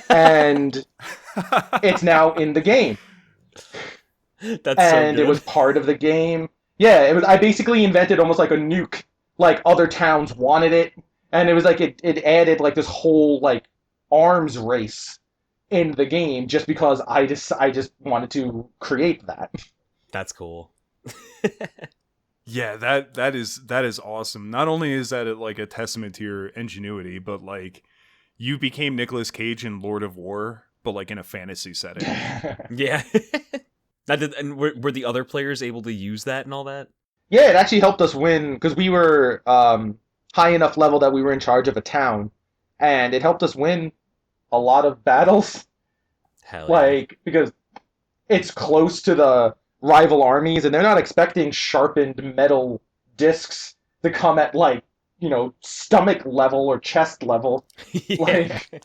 Speaker 3: And it's now in the game.
Speaker 1: That's so good.
Speaker 3: And it was part of the game. Yeah, it was. I basically invented almost like a nuke. Like other towns wanted it, and it was like it added like this whole like arms race in the game just because I just wanted to create that.
Speaker 1: That's cool.
Speaker 2: Yeah, that is awesome. Not only is that like a testament to your ingenuity, but like you became Nicolas Cage in Lord of War, but like in a fantasy setting.
Speaker 1: Yeah. And were the other players able to use that and all that?
Speaker 3: Yeah, it actually helped us win because we were high enough level that we were in charge of a town, and it helped us win a lot of battles.
Speaker 1: Hell yeah.
Speaker 3: Like, because it's close to the rival armies, and they're not expecting sharpened metal discs to come at, like, stomach level or chest level.
Speaker 1: Yeah.
Speaker 3: Like,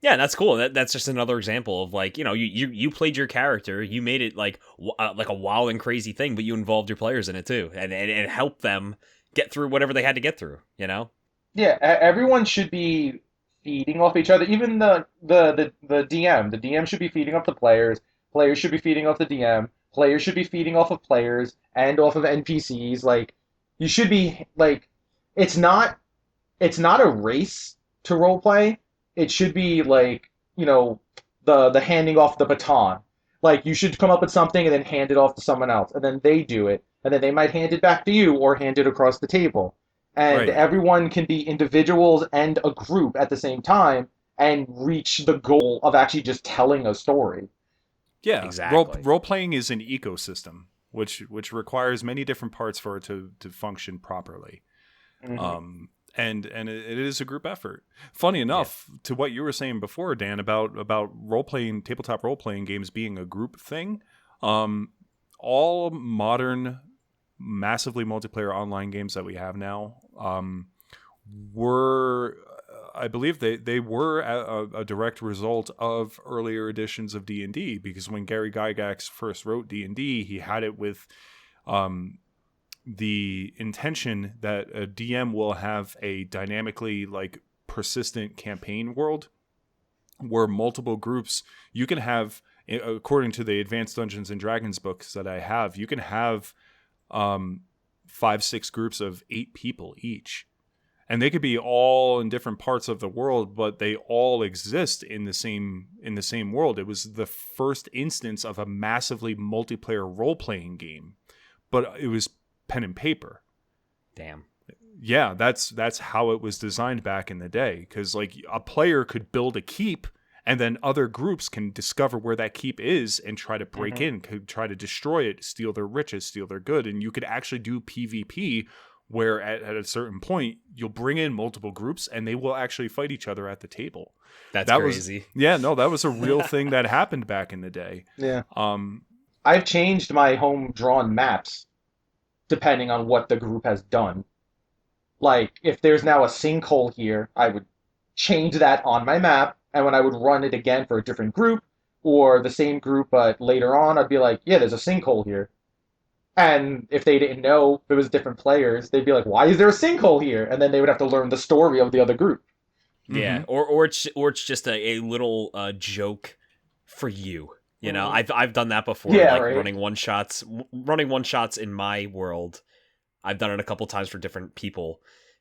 Speaker 1: yeah, that's cool. That's just another example of like, you played your character, you made it like a wild and crazy thing, but you involved your players in it too, and it helped them get through whatever they had to get through.
Speaker 3: Yeah, everyone should be feeding off each other. Even the DM. The DM should be feeding off the players. Players should be feeding off the DM. Players should be feeding off of players and off of NPCs. Like, you should be like, it's not a race to roleplay. It should be like, the handing off the baton. Like, you should come up with something and then hand it off to someone else, and then they do it, and then they might hand it back to you or hand it across the table. And everyone can be individuals and a group at the same time and reach the goal of actually just telling a story.
Speaker 2: Yeah,
Speaker 1: exactly.
Speaker 2: Role playing is an ecosystem, which requires many different parts for it to function properly. Mm-hmm. And it is a group effort. Funny enough, to what you were saying before, Dan, about role playing, tabletop role playing games being a group thing. All modern, massively multiplayer online games that we have now were, I believe they were a direct result of earlier editions of D&D, because when Gary Gygax first wrote D&D, he had it with the intention that a DM will have a dynamically like persistent campaign world where multiple groups, you can have according to the Advanced Dungeons and Dragons books that I have, you can have 5-6 groups of 8 people each. And they could be all in different parts of the world, but they all exist in the same world. It was the first instance of a massively multiplayer role-playing game, but it was pen and paper.
Speaker 1: Damn.
Speaker 2: Yeah, that's how it was designed back in the day. Because like a player could build a keep, and then other groups can discover where that keep is and try to break in, could try to destroy it, steal their riches, steal their good, and you could actually do PvP. Where at a certain point, you'll bring in multiple groups and they will actually fight each other at the table.
Speaker 1: That crazy.
Speaker 2: That was a real thing that happened back in the day.
Speaker 3: Yeah. I've changed my home-drawn maps depending on what the group has done. Like, if there's now a sinkhole here, I would change that on my map, and when I would run it again for a different group, or the same group, but later on, I'd be like, yeah, there's a sinkhole here. And if they didn't know if it was different players, they'd be like, why is there a sinkhole here? And then they would have to learn the story of the other group.
Speaker 1: Yeah, or it's just a little joke for you. You know, I've done that before.
Speaker 3: Yeah,
Speaker 1: like
Speaker 3: right.
Speaker 1: running one shots in my world. I've done it a couple times for different people.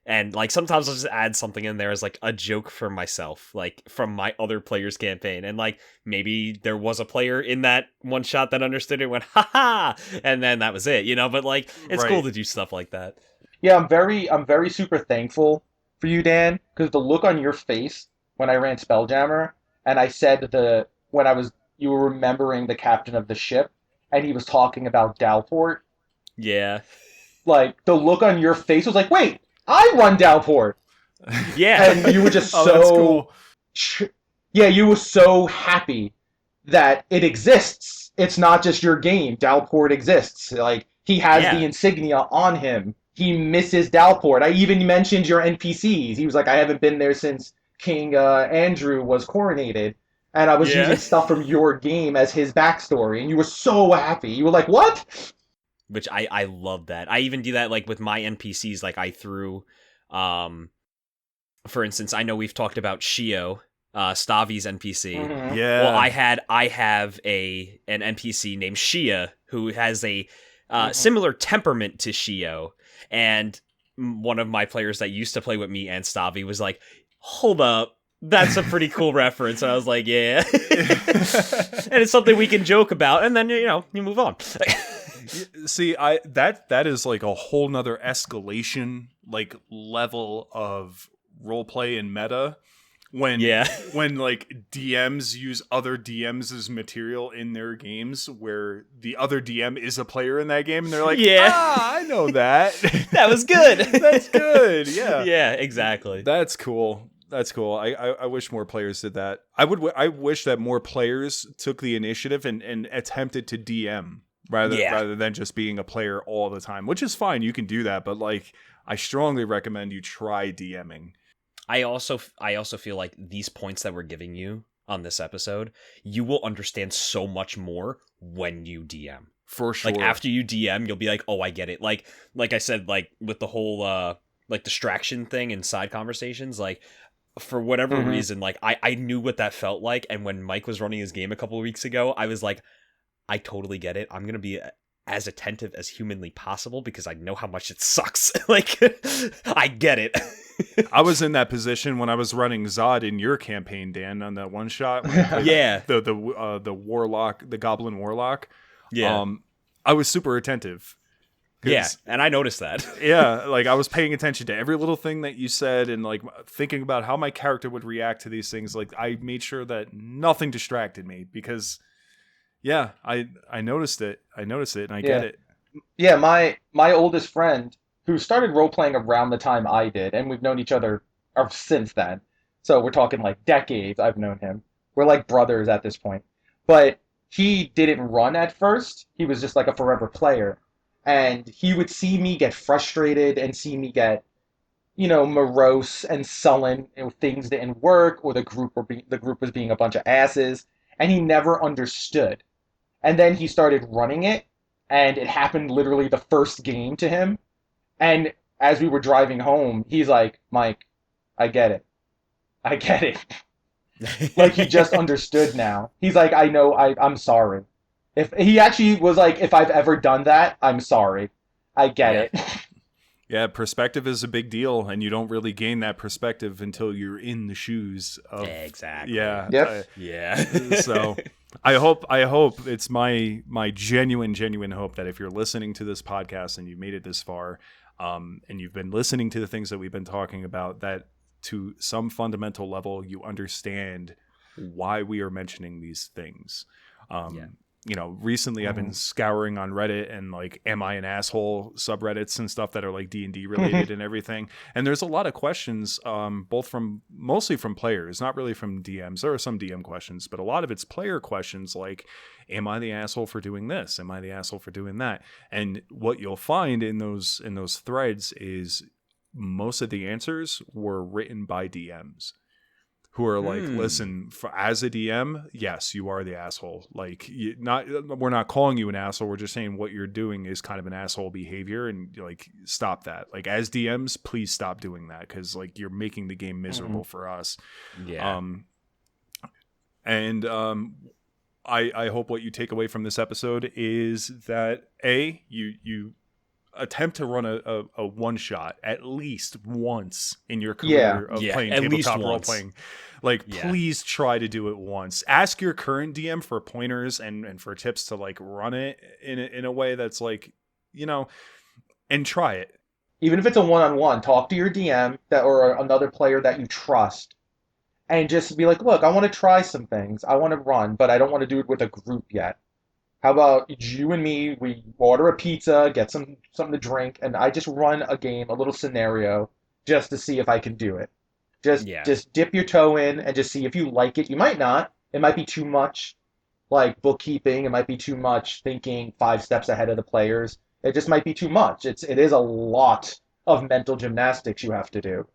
Speaker 1: And like sometimes I'll just add something in there as like a joke for myself, like from my other player's campaign. And like maybe there was a player in that one shot that understood it, went ha ha, and then that was it, you know. But like it's cool to do stuff like that.
Speaker 3: Yeah, I'm very super thankful for you, Dan, because the look on your face when I ran Spelljammer, and I said you were remembering the captain of the ship, and he was talking about Dalport.
Speaker 1: Yeah.
Speaker 3: Like the look on your face was like, wait. I run Dalport.
Speaker 1: Yeah.
Speaker 3: And you were just
Speaker 2: that's cool.
Speaker 3: Yeah, you were so happy that it exists. It's not just your game. Dalport exists. Like, he has the insignia on him. He misses Dalport. I even mentioned your NPCs. He was like, I haven't been there since King Andrew was coronated. And I was using stuff from your game as his backstory. And you were so happy. You were like, what?
Speaker 1: Which I love that. I even do that like with my NPCs. Like I threw, for instance, I know we've talked about Shio, Stavi's NPC.
Speaker 3: Mm-hmm.
Speaker 2: Yeah.
Speaker 1: Well, I have an NPC named Shia who has a similar temperament to Shio, and one of my players that used to play with me and Stavi was like, "Hold up. That's a pretty cool reference." And I was like, yeah. And it's something we can joke about, and then you move on.
Speaker 2: See, that is like a whole nother escalation, like level of roleplay and meta when like DMs use other DMs as material in their games where the other DM is a player in that game, and they're like, I know that.
Speaker 1: That was good.
Speaker 2: That's good. Yeah.
Speaker 1: Yeah, exactly.
Speaker 2: That's cool. That's cool. I wish more players did that. I wish that more players took the initiative and attempted to DM. Rather than just being a player all the time, which is fine. You can do that, but like I strongly recommend you try DMing.
Speaker 1: I also feel like these points that we're giving you on this episode, you will understand so much more when you DM.
Speaker 2: For sure.
Speaker 1: Like after you DM, you'll be like, "Oh, I get it." Like I said, like with the whole like distraction thing and side conversations, like for whatever reason, like I knew what that felt like, and when Mike was running his game a couple of weeks ago, I was like, I totally get it. I'm going to be as attentive as humanly possible because I know how much it sucks. Like, I get it.
Speaker 2: I was in that position when I was running Zod in your campaign, Dan, on that one shot.
Speaker 1: Yeah.
Speaker 2: The warlock, the goblin warlock.
Speaker 1: Yeah.
Speaker 2: I was super attentive.
Speaker 1: Yeah, and I noticed that.
Speaker 2: Yeah, like I was paying attention to every little thing that you said and like thinking about how my character would react to these things. Like I made sure that nothing distracted me because... Yeah, I noticed it. And I get it.
Speaker 3: Yeah, my oldest friend, who started role-playing around the time I did, and we've known each other since then. So we're talking like decades I've known him. We're like brothers at this point. But he didn't run at first. He was just like a forever player. And he would see me get frustrated and see me get, morose and sullen if things didn't work or the group was being a bunch of asses. And he never understood. And then he started running it, and it happened literally the first game to him. And as we were driving home, he's like, Mike, I get it. Like he just understood now. He's like, I know, I'm sorry. If he actually was like, if I've ever done that, I'm sorry. I get
Speaker 1: Yeah.
Speaker 3: it.
Speaker 2: Yeah, perspective is a big deal, and you don't really gain that perspective until you're in the shoes of.
Speaker 1: Exactly.
Speaker 2: Yeah.
Speaker 3: Yep.
Speaker 1: Yeah.
Speaker 2: So I hope it's my genuine hope that if you're listening to this podcast and you've made it this far, and you've been listening to the things that we've been talking about, that to some fundamental level you understand why we are mentioning these things.
Speaker 1: Yeah.
Speaker 2: You know, recently I've been scouring on Reddit and like, am I an asshole subreddits and stuff that are like D&D related and everything. And there's a lot of questions, mostly from players, not really from DMs. There are some DM questions, but a lot of it's player questions like, am I the asshole for doing this? Am I the asshole for doing that? And what you'll find in those threads is most of the answers were written by DMs. Who are like, listen, as a DM, yes, you are the asshole. Like, we're not calling you an asshole. We're just saying what you're doing is kind of an asshole behavior, and like, stop that. Like, as DMs, please stop doing that, because like, you're making the game miserable for us.
Speaker 1: Yeah.
Speaker 2: I hope what you take away from this episode is that you attempt to run a one shot at least once in your career of playing tabletop role playing. Like, please try to do it once. Ask your current DM for pointers and for tips to like run it in a way that's like, you know, and try it.
Speaker 3: Even if it's a one-on-one, talk to your DM or another player that you trust, and just be like, look, I want to try some things. I want to run, but I don't want to do it with a group yet. How about you and me, we order a pizza, get something to drink, and I just run a game, a little scenario, just to see if I can do it. Just dip your toe in and just see if you like it. You might not. It might be too much, like bookkeeping. It might be too much thinking 5 steps ahead of the players. It just might be too much. It is a lot of mental gymnastics you have to do.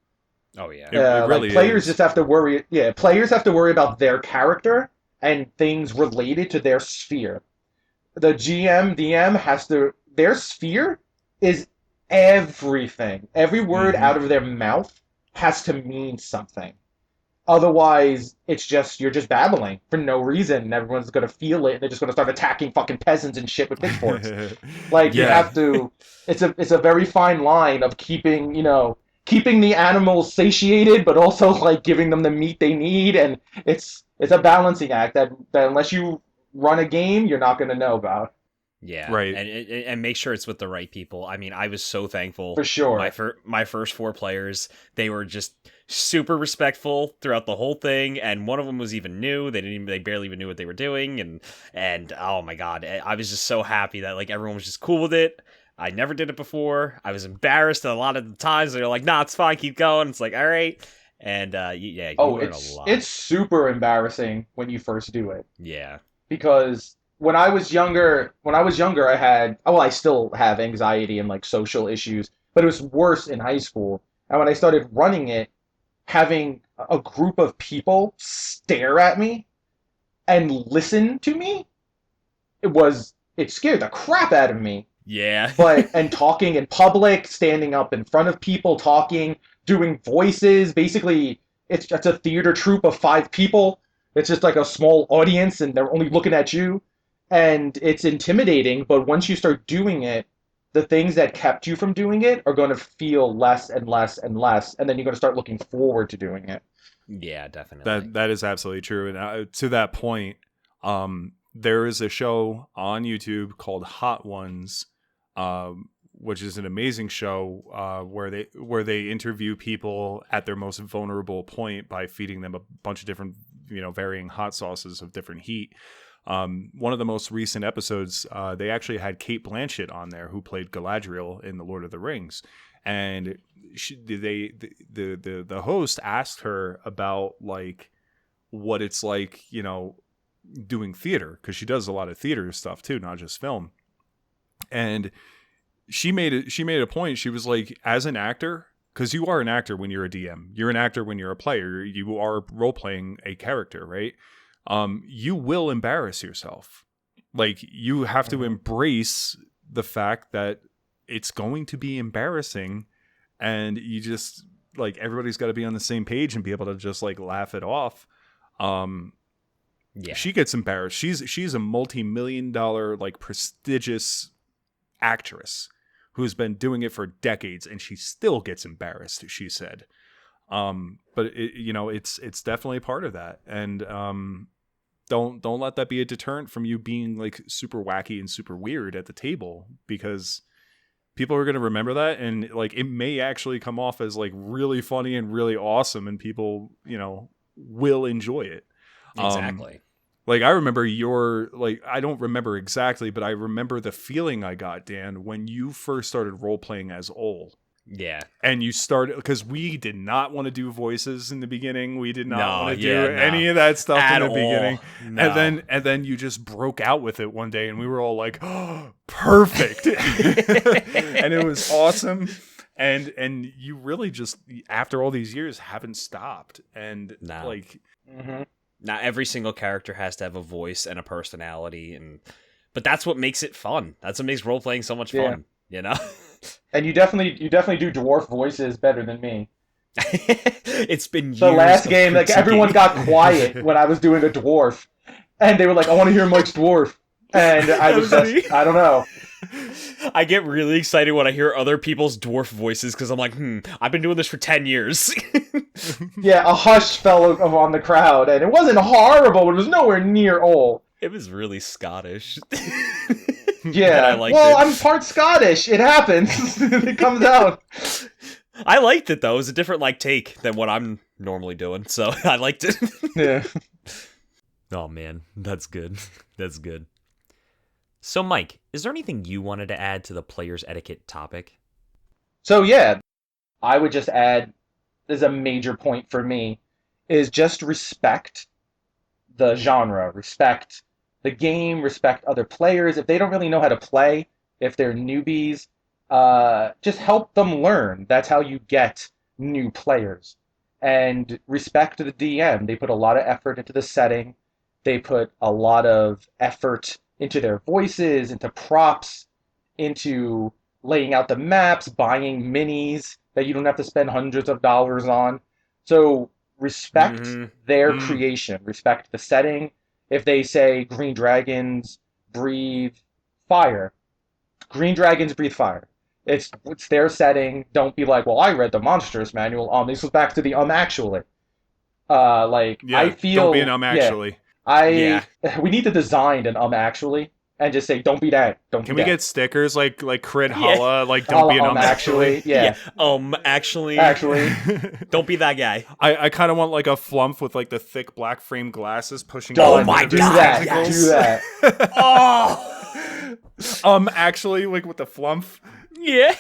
Speaker 1: Oh yeah.
Speaker 2: It really
Speaker 3: like players
Speaker 2: is.
Speaker 3: just have to worry. Yeah, players have to worry about their character and things related to their sphere. The GM, DM has to, their sphere is everything. Every word out of their mouth has to mean something. Otherwise, you're just babbling for no reason, and everyone's gonna feel it, and they're just gonna start attacking fucking peasants and shit with pitchforks. Like, you have to. It's a very fine line of keeping the animals satiated, but also like giving them the meat they need, and it's a balancing act that unless you run a game, you're not gonna know about.
Speaker 1: Yeah,
Speaker 2: right.
Speaker 1: And make sure it's with the right people. I mean, I was so thankful.
Speaker 3: For sure.
Speaker 1: My first 4 players, they were just super respectful throughout the whole thing, and one of them was even new. They barely even knew what they were doing, and oh my god, I was just so happy that like everyone was just cool with it. I never did it before. I was embarrassed a lot of the times. They're like, "Nah, it's fine, keep going." It's like, all right, and you learn a lot.
Speaker 3: It's super embarrassing when you first do it.
Speaker 1: Yeah.
Speaker 3: Because when I was younger, I still have anxiety and like social issues, but it was worse in high school. And when I started running it, having a group of people stare at me and listen to me, it scared the crap out of me.
Speaker 1: Yeah.
Speaker 3: And talking in public, standing up in front of people, talking, doing voices, basically it's a theater troupe of 5 people. It's just like a small audience, and they're only looking at you. And it's intimidating, but once you start doing it, the things that kept you from doing it are going to feel less and less and less, and then you're going to start looking forward to doing it.
Speaker 1: Yeah, definitely.
Speaker 2: That is absolutely true. And to that point, there is a show on YouTube called Hot Ones, which is an amazing show where they interview people at their most vulnerable point by feeding them a bunch of different, varying hot sauces of different heat. One of the most recent episodes, they actually had Cate Blanchett on there, who played Galadriel in The Lord of the Rings, and the host asked her about like what it's like, doing theater, because she does a lot of theater stuff too, not just film. And she made a point. She was like, as an actor, because you are an actor when you're a DM, you're an actor when you're a player, you are role playing a character, right? You will embarrass yourself. Like, you have to embrace the fact that it's going to be embarrassing, and you just like, everybody's got to be on the same page and be able to just like laugh it off.
Speaker 1: Yeah.
Speaker 2: She gets embarrassed. She's a multi-million-dollar, like, prestigious actress who's been doing it for decades, and she still gets embarrassed, she said. But it's definitely a part of that. And don't let that be a deterrent from you being, like, super wacky and super weird at the table, because people are going to remember that, and, like, it may actually come off as, like, really funny and really awesome, and people, will enjoy it.
Speaker 1: Exactly.
Speaker 2: Like, I remember I don't remember exactly, but I remember the feeling I got, Dan, when you first started role-playing as Ol.
Speaker 1: Yeah.
Speaker 2: And you started, because we did not want to do voices in the beginning. We did not want to do
Speaker 1: no.
Speaker 2: any of that stuff
Speaker 1: At
Speaker 2: in the
Speaker 1: all.
Speaker 2: beginning.
Speaker 1: No.
Speaker 2: And then you just broke out with it one day, and we were all like, oh, perfect. And it was awesome. And you really just, after all these years, haven't stopped. And like...
Speaker 3: Mm-hmm.
Speaker 1: Now every single character has to have a voice and a personality, but that's what makes it fun. That's what makes role-playing so much fun,
Speaker 3: And you definitely do dwarf voices better than me.
Speaker 1: It's been years.
Speaker 3: The last game, like, everyone got quiet when I was doing a dwarf, and they were like, "I want to hear Mike's dwarf," and I was just, I don't know.
Speaker 1: I get really excited when I hear other people's dwarf voices, because I'm like, I've been doing this for 10 years.
Speaker 3: Yeah, a hush fell on the crowd, and it wasn't horrible, but it was nowhere near Ol.
Speaker 1: It was really Scottish.
Speaker 3: Yeah,
Speaker 1: I liked
Speaker 3: well,
Speaker 1: it.
Speaker 3: I'm part Scottish. It happens. It comes out.
Speaker 1: I liked it, though. It was a different, like, take than what I'm normally doing, so I liked it.
Speaker 3: Yeah.
Speaker 1: Oh, man. That's good. That's good. So, Mike, is there anything you wanted to add to the player's etiquette topic?
Speaker 3: So, yeah, I would just add, there's a major point for me, is just respect the genre, respect the game, respect other players. If they don't really know how to play, if they're newbies, just help them learn. That's how you get new players. And respect the DM. They put a lot of effort into the setting. They put a lot of effort into their voices, into props, into laying out the maps, buying minis that you don't have to spend hundreds of dollars on. So respect their creation, respect the setting. If they say green dragons breathe fire, green dragons breathe fire. It's their setting. Don't be like, well, I read the monstrous manual. This was back to the actually. I feel
Speaker 2: don't be an actually.
Speaker 3: We need to design an actually and just say, don't be that.
Speaker 2: Can we get stickers like Crithalla, like don't be an
Speaker 3: actually? Yeah.
Speaker 1: Actually. Don't be that guy.
Speaker 2: I kind of want like a flump with like the thick black frame glasses pushing.
Speaker 1: Oh my god!
Speaker 3: Do that.
Speaker 1: Oh.
Speaker 2: Actually, like with the flump.
Speaker 1: Yeah.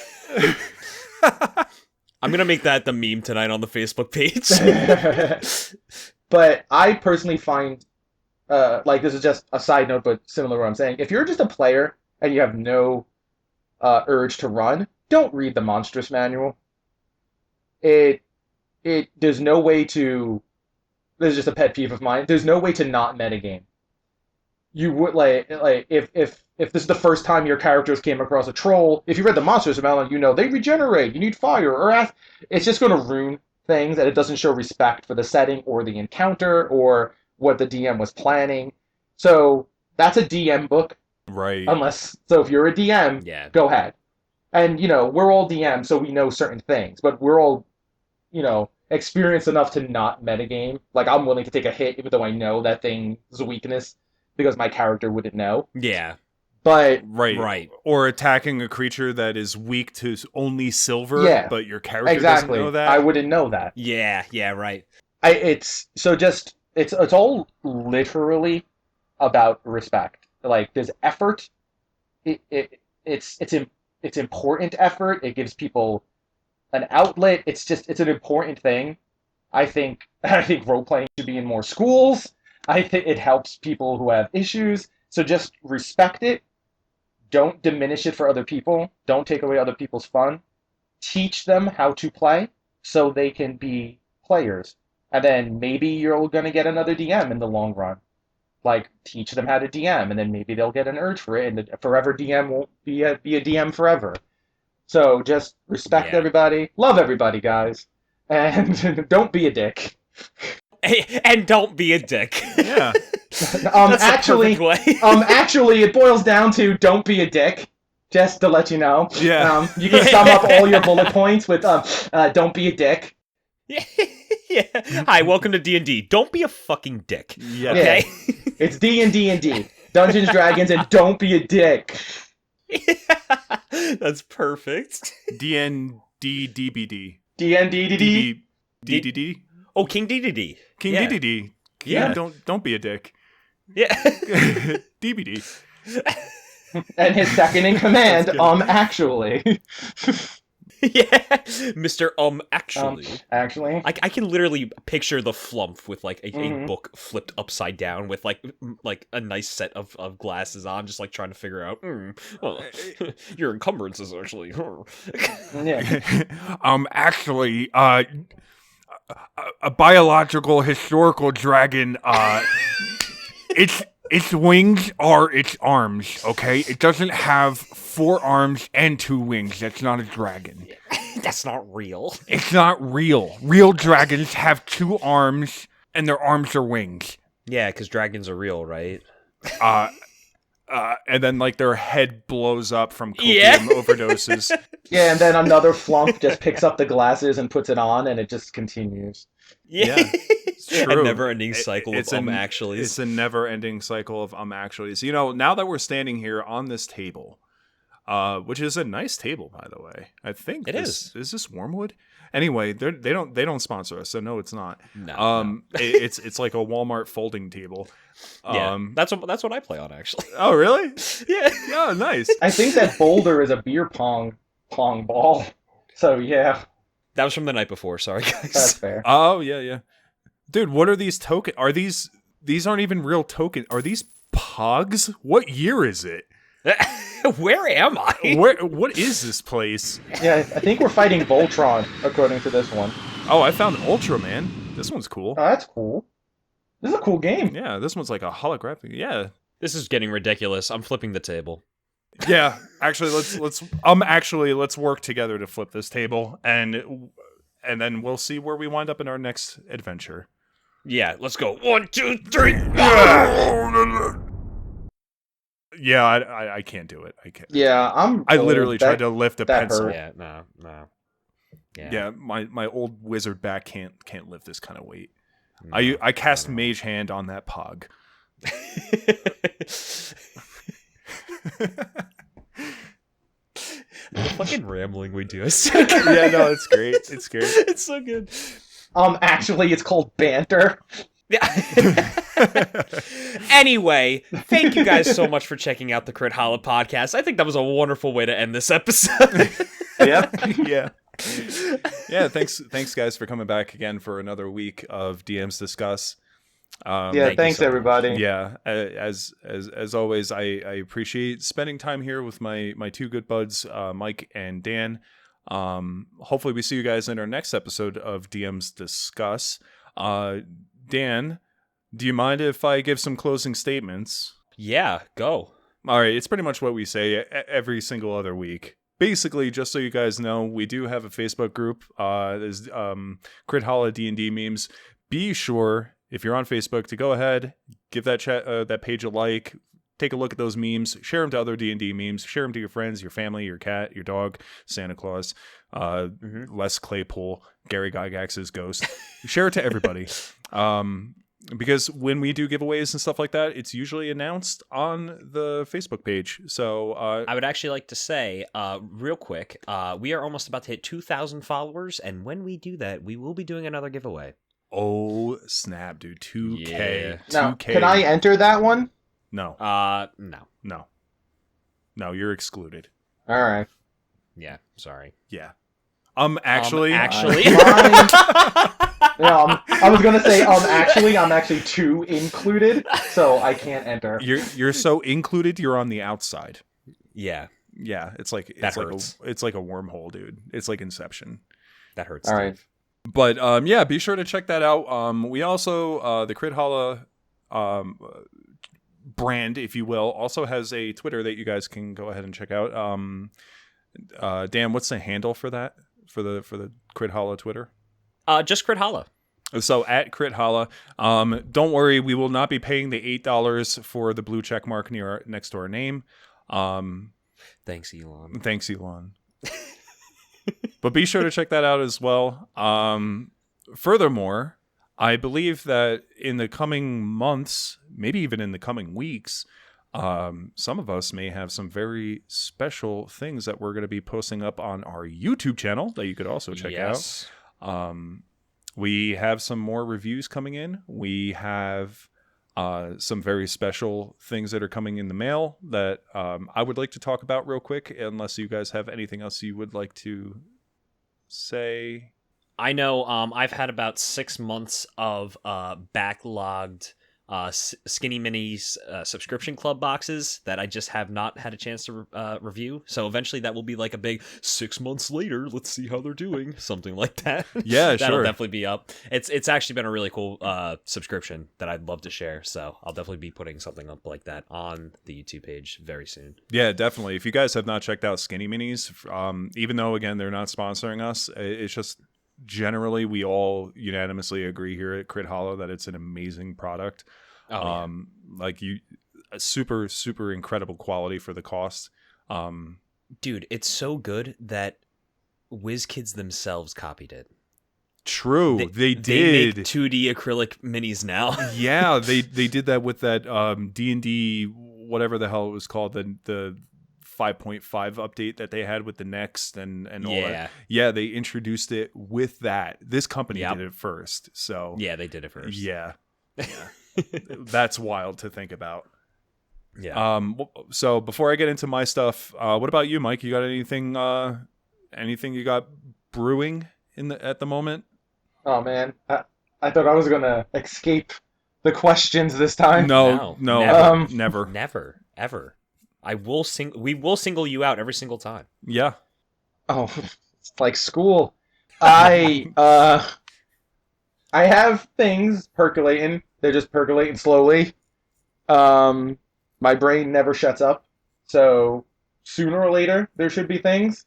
Speaker 1: I'm gonna make that the meme tonight on the Facebook page.
Speaker 3: But I personally find, this is just a side note, but similar to what I'm saying. If you're just a player and you have no urge to run, don't read the monstrous manual. There's no way to. This is just a pet peeve of mine. There's no way to not metagame. You would if this is the first time your characters came across a troll. If you read the monsters manual, they regenerate. You need fire or earth. It's just going to ruin things, and it doesn't show respect for the setting or the encounter or what the DM was planning. So that's a DM book,
Speaker 2: right?
Speaker 3: If you're a DM, go ahead. And we're all DMs, so we know certain things, but we're all experienced enough to not metagame. Like, I'm willing to take a hit even though I know that thing's a weakness because my character wouldn't know.
Speaker 1: Yeah.
Speaker 3: But
Speaker 2: right, or attacking a creature that is weak to only silver, but your character doesn't know that.
Speaker 3: I wouldn't know that.
Speaker 1: Yeah, right.
Speaker 3: It's all literally about respect. Like, there's effort. It's important effort. It gives people an outlet. It's an important thing. I think role playing should be in more schools. I think it helps people who have issues. So just respect it. Don't diminish it for other people. Don't take away other people's fun. Teach them how to play so they can be players. And then maybe you're going to get another DM in the long run. Like, teach them how to DM, and then maybe they'll get an urge for it, and the forever DM won't be a DM forever. So just respect everybody. Love everybody, guys. And don't be a dick.
Speaker 1: And don't be a dick.
Speaker 2: Yeah.
Speaker 1: That's
Speaker 3: actually,
Speaker 1: the perfect way.
Speaker 3: actually, it boils down to don't be a dick. Just to let you know.
Speaker 2: Yeah.
Speaker 3: You can sum up all your bullet points with don't be a dick.
Speaker 1: Yeah. Hi, welcome to D&D. Don't be a fucking dick.
Speaker 2: Yeah.
Speaker 1: Okay.
Speaker 3: It's D&D, Dungeons Dragons, and don't be a dick.
Speaker 1: That's perfect.
Speaker 2: DNDDBD.
Speaker 3: D&D.
Speaker 2: DDD.
Speaker 1: Oh, King DDD.
Speaker 2: King
Speaker 1: Yeah.
Speaker 2: DDD.
Speaker 1: Yeah.
Speaker 2: Don't be a dick.
Speaker 1: Yeah.
Speaker 2: DBD.
Speaker 3: And his second in command, actually.
Speaker 1: Yeah. Mr. Actually.
Speaker 3: Actually.
Speaker 1: I can literally picture the flump with like a book flipped upside down with like a nice set of glasses on, just like trying to figure out well, your encumbrances actually.
Speaker 3: Yeah.
Speaker 2: Actually, a biological historical dragon, its wings are its arms, okay? It doesn't have 4 arms and 2 wings. That's not a dragon.
Speaker 1: That's not real.
Speaker 2: It's not real. Real dragons have 2 arms, and their arms are wings.
Speaker 1: Yeah, because dragons are real, right?
Speaker 2: And then, like, their head blows up from copium overdoses.
Speaker 3: Yeah, and then another flunk just picks up the glasses and puts it on, and it just continues.
Speaker 1: Yeah.
Speaker 2: It's true.
Speaker 1: A never-ending cycle of actually.
Speaker 2: It's a never-ending cycle of actually. So, you know, now that we're standing here on this table, which is a nice table, by the way. I think
Speaker 1: it is.
Speaker 2: Is this Wormwood? Anyway, they don't sponsor us, so no, it's not.
Speaker 1: No.
Speaker 2: It's like a Walmart folding table.
Speaker 1: Yeah, that's what I play on actually.
Speaker 2: Oh, really?
Speaker 1: Yeah.
Speaker 2: Yeah, nice.
Speaker 3: I think that boulder is a beer pong ball. So yeah,
Speaker 1: That was from the night before. Sorry,
Speaker 3: that's
Speaker 1: guys.
Speaker 3: fair.
Speaker 2: Oh, yeah. Dude, what are these tokens? Are these aren't even real tokens? Are these pogs? What year is it?
Speaker 1: Where am I?
Speaker 2: What is this place?
Speaker 3: Yeah, I think we're fighting Voltron according to this one.
Speaker 2: Oh, I found Ultraman. This one's cool.
Speaker 3: Oh, that's cool. This is a cool game.
Speaker 2: Yeah, this one's like a holographic. Yeah.
Speaker 1: This is getting ridiculous. I'm flipping the table.
Speaker 2: Yeah, actually let's work together to flip this table and then we'll see where we wind up in our next adventure.
Speaker 1: Yeah, let's go. 1, 2, 3.
Speaker 2: Yeah, I can't do it. I can't.
Speaker 3: Yeah,
Speaker 2: I literally tried to lift a pencil.
Speaker 3: hurt.
Speaker 1: Yeah, no.
Speaker 2: Yeah, my old wizard back can't lift this kind of weight.
Speaker 1: No,
Speaker 2: I cast Mage Hand on that pog.
Speaker 1: The fucking rambling we do.
Speaker 2: Yeah, no, it's great. It's great.
Speaker 1: It's so good.
Speaker 3: Actually, it's called banter.
Speaker 1: Yeah. Anyway, thank you guys so much for checking out the Crithalla Podcast. I think that was a wonderful way to end this episode.
Speaker 3: Yep.
Speaker 2: Yeah. Yeah, thanks guys for coming back again for another week of DMs Discuss.
Speaker 3: Yeah, thanks
Speaker 1: so
Speaker 3: everybody.
Speaker 2: Yeah, as always, I appreciate spending time here with my 2 good buds, Mike and Dan. Hopefully we see you guys in our next episode of DMs Discuss. Dan, do you mind if I give some closing statements?
Speaker 1: Yeah, go.
Speaker 2: All right, it's pretty much what we say every single other week. Basically, just so you guys know, we do have a Facebook group. There's Crithalla D&D memes. Be sure, if you're on Facebook, to go ahead, give that page a like, take a look at those memes, share them to other D&D memes, share them to your friends, your family, your cat, your dog, Santa Claus, Les Claypool, Gary Gygax's ghost. Share it to everybody. Because when we do giveaways and stuff like that, it's usually announced on the Facebook page. So
Speaker 1: I would actually like to say, real quick, we are almost about to hit 2,000 followers, and when we do that, we will be doing another giveaway.
Speaker 2: oh snap, dude, 2K.
Speaker 1: Yeah.
Speaker 3: Now,
Speaker 2: 2K.
Speaker 3: can I enter that one?
Speaker 2: No,
Speaker 1: No.
Speaker 2: you're excluded.
Speaker 3: All right.
Speaker 1: Yeah, sorry.
Speaker 2: Yeah. Actually.
Speaker 1: Actually.
Speaker 3: No, I was gonna say actually, I'm actually 2 included, so I can't enter.
Speaker 2: You're so included, you're on the outside.
Speaker 1: Yeah,
Speaker 2: Yeah, it's like
Speaker 1: That hurts.
Speaker 2: it's like a wormhole, dude. It's like Inception.
Speaker 1: that hurts.
Speaker 3: All
Speaker 1: Steve.
Speaker 3: right.
Speaker 2: But yeah, be sure to check that out. We also the Crithalla brand, if you will, also has a Twitter that you guys can go ahead and check out. Dan, what's the handle for that? For the Crithalla Twitter?
Speaker 1: Just Crithalla.
Speaker 2: So at Crithalla, don't worry, we will not be paying the $8 for the blue check mark next to our name.
Speaker 1: Thanks, Elon.
Speaker 2: Thanks, Elon. But be sure to check that out as well. Furthermore, I believe that in the coming months, maybe even in the coming weeks, some of us may have some very special things that we're going to be posting up on our YouTube channel that you could also check out. We have some more reviews coming in. We have some very special things that are coming in the mail that I would like to talk about real quick, unless you guys have anything else you would like to say.
Speaker 1: I know I've had about 6 months of backlogged Skinny Minis subscription club boxes that I just have not had a chance to review. So eventually that will be like a big 6 months later. Let's see how they're doing. Something like that.
Speaker 2: Yeah,
Speaker 1: That'll
Speaker 2: sure.
Speaker 1: definitely be up. It's actually been a really cool subscription that I'd love to share. So I'll definitely be putting something up like that on the YouTube page very soon.
Speaker 2: Yeah, definitely. If you guys have not checked out Skinny Minis, even though, again, they're not sponsoring us, it's just generally we all unanimously agree here at Crithalla that it's an amazing product. A super, super incredible quality for the cost.
Speaker 1: Dude, it's so good that WizKids themselves copied it.
Speaker 2: True, they did.
Speaker 1: They make 2D acrylic minis now.
Speaker 2: Yeah, they did that with that D&D, whatever the hell it was called, the 5.5 update that they had with the Next and all that. Yeah, they introduced it with that. This company did it first. So
Speaker 1: yeah, they did it first.
Speaker 2: Yeah. That's wild to think about.
Speaker 1: Yeah.
Speaker 2: So before I get into my stuff, what about you, Mike? You got anything you got brewing at the moment?
Speaker 3: Oh man, I thought I was gonna escape the questions this time.
Speaker 2: No, never,
Speaker 1: never, ever. We will single you out every single time.
Speaker 2: Yeah.
Speaker 3: Oh, it's like school. I have things percolating. They're just percolating slowly. My brain never shuts up. So sooner or later, there should be things.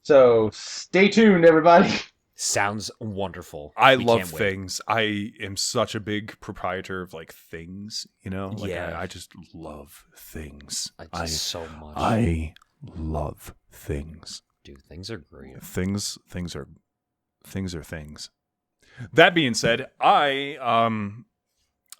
Speaker 3: So stay tuned, everybody.
Speaker 1: Sounds wonderful.
Speaker 2: I love things. I am such a big proprietor of like things, I just love things.
Speaker 1: So much.
Speaker 2: I love things.
Speaker 1: Dude, things are great.
Speaker 2: Things are things. That being said, I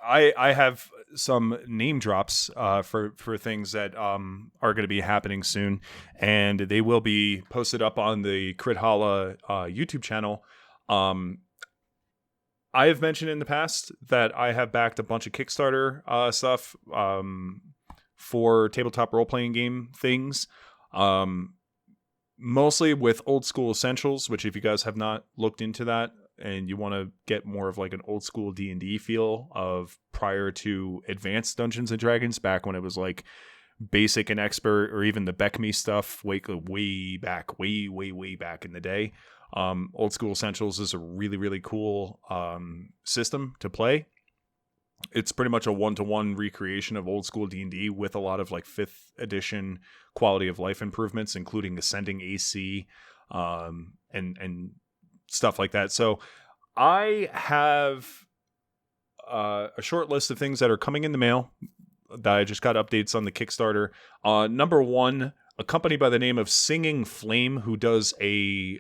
Speaker 2: have some name drops for things that are going to be happening soon, and they will be posted up on the Crithalla YouTube channel. I have mentioned in the past that I have backed a bunch of Kickstarter stuff for tabletop role-playing game things, mostly with Old School Essentials, which if you guys have not looked into that, and you want to get more of like an old school D&D feel of prior to advanced Dungeons and Dragons, back when it was like basic and expert, or even the Beckme stuff way back in the day. Old School Essentials is a really, really cool system to play. It's pretty much a one-to-one recreation of old school D&D with a lot of like 5th edition quality of life improvements, including ascending AC and stuff like that. So I have a short list of things that are coming in the mail that I just got updates on the Kickstarter. Number one, a company by the name of Singing Flame, who does a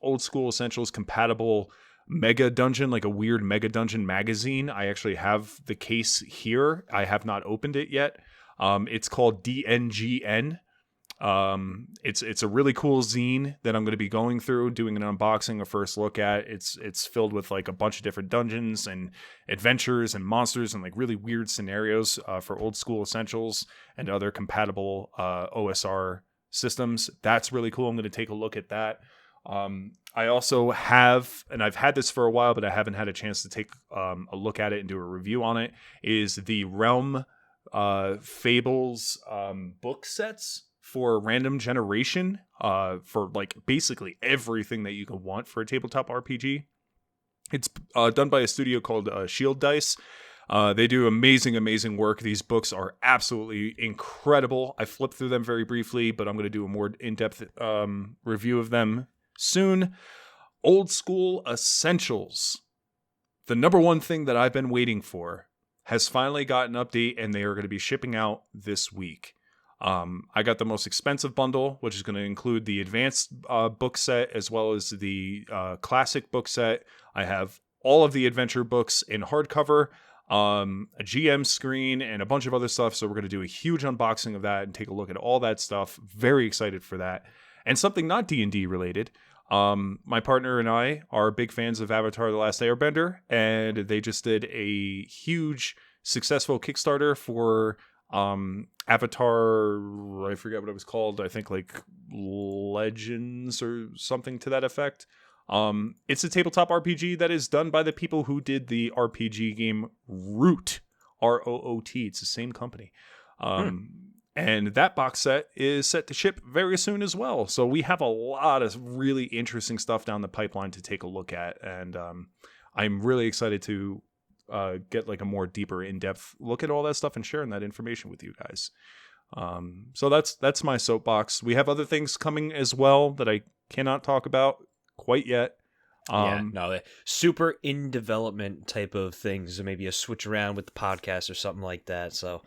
Speaker 2: Old School Essentials compatible mega dungeon, like a weird mega dungeon magazine. I actually have the case here. I have not opened it yet. It's called DNGN. It's a really cool zine that I'm going to be going through, doing an unboxing, a first look at. It's filled with like a bunch of different dungeons and adventures and monsters and like really weird scenarios for Old School Essentials and other compatible OSR systems. That's really cool. I'm going to take a look at that. I also have, and I've had this for a while, but I haven't had a chance to take a look at it and do a review on it, is the Realm Fables book sets for random generation, for like basically everything that you can want for a tabletop RPG. It's done by a studio called Shield Dice. They do amazing work. These books are absolutely incredible. I flipped through them very briefly, but I'm going to do a more in-depth review of them soon. Old School Essentials. the number one thing that I've been waiting for has finally got an update, and they are going to be shipping out this week. I got the most expensive bundle, which is going to include the advanced book set as well as the classic book set. I have all of the adventure books in hardcover, a GM screen, and a bunch of other stuff. So we're going to do a huge unboxing of that and take a look at all that stuff. Very excited for that. And something not D&D related. My partner and I are big fans of Avatar: The Last Airbender, and they just did a huge successful Kickstarter for Avatar, I forget what it was called. I think like Legends or something to that effect. It's a tabletop RPG that is done by the people who did the RPG game Root, R-O-O-T. It's the same company. And that box set is set to ship very soon as well. So we have a lot of really interesting stuff down the pipeline to take a look at. And I'm really excited to get like a more deeper in-depth look at all that stuff and sharing that information with you guys. So that's my soapbox. We have other things coming as well that I cannot talk about quite yet.
Speaker 1: No, super in development type of things. So maybe a switch around with the podcast or something like that. So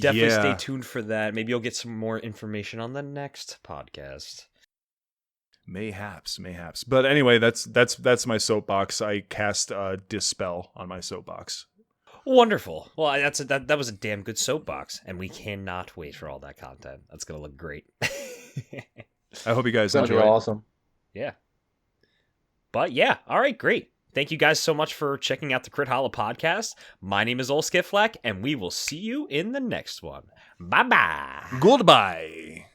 Speaker 1: definitely stay tuned for that. Maybe you'll get some more information on the next podcast.
Speaker 2: Mayhaps. But anyway, that's my soapbox. I cast Dispel on my soapbox.
Speaker 1: Wonderful. Well, that was a damn good soapbox, and we cannot wait for all that content. That's gonna look great.
Speaker 2: I hope you guys
Speaker 3: It's
Speaker 2: enjoy.
Speaker 3: gonna be awesome.
Speaker 1: Yeah. But yeah, all right, great. Thank you guys so much for checking out the Crithalla Podcast. My name is Ol Skiflack, and we will see you in the next one. Bye-bye.
Speaker 2: Goodbye.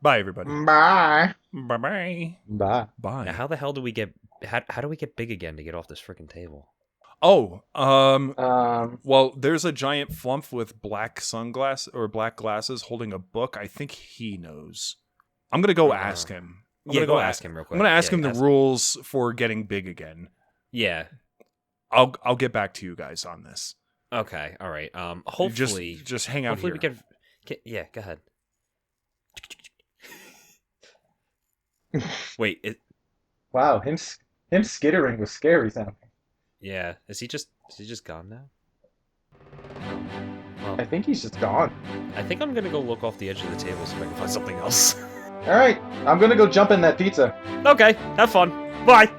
Speaker 2: Bye, everybody.
Speaker 3: Bye.
Speaker 2: Bye-bye.
Speaker 3: Bye.
Speaker 2: Bye.
Speaker 1: Now, how the hell do we get... How do we get big again to get off this freaking table?
Speaker 2: Oh,
Speaker 3: Um,
Speaker 2: well, there's a giant flump with black sunglasses or black glasses holding a book. I think he knows. I'm going to go ask him.
Speaker 1: Go ask him real quick.
Speaker 2: I'm going to ask him the rules for getting big again.
Speaker 1: Yeah.
Speaker 2: I'll get back to you guys on this.
Speaker 1: Okay, all right. Hopefully...
Speaker 2: Just hang out here.
Speaker 1: We can... Yeah, go ahead. Wait,
Speaker 3: wow, him skittering was scary sounding.
Speaker 1: Yeah, is he just gone now? Well,
Speaker 3: I think he's just gone.
Speaker 1: I think I'm gonna go look off the edge of the table so I can find something else.
Speaker 3: All right, I'm gonna go jump in that pizza.
Speaker 1: Okay, have fun. Bye.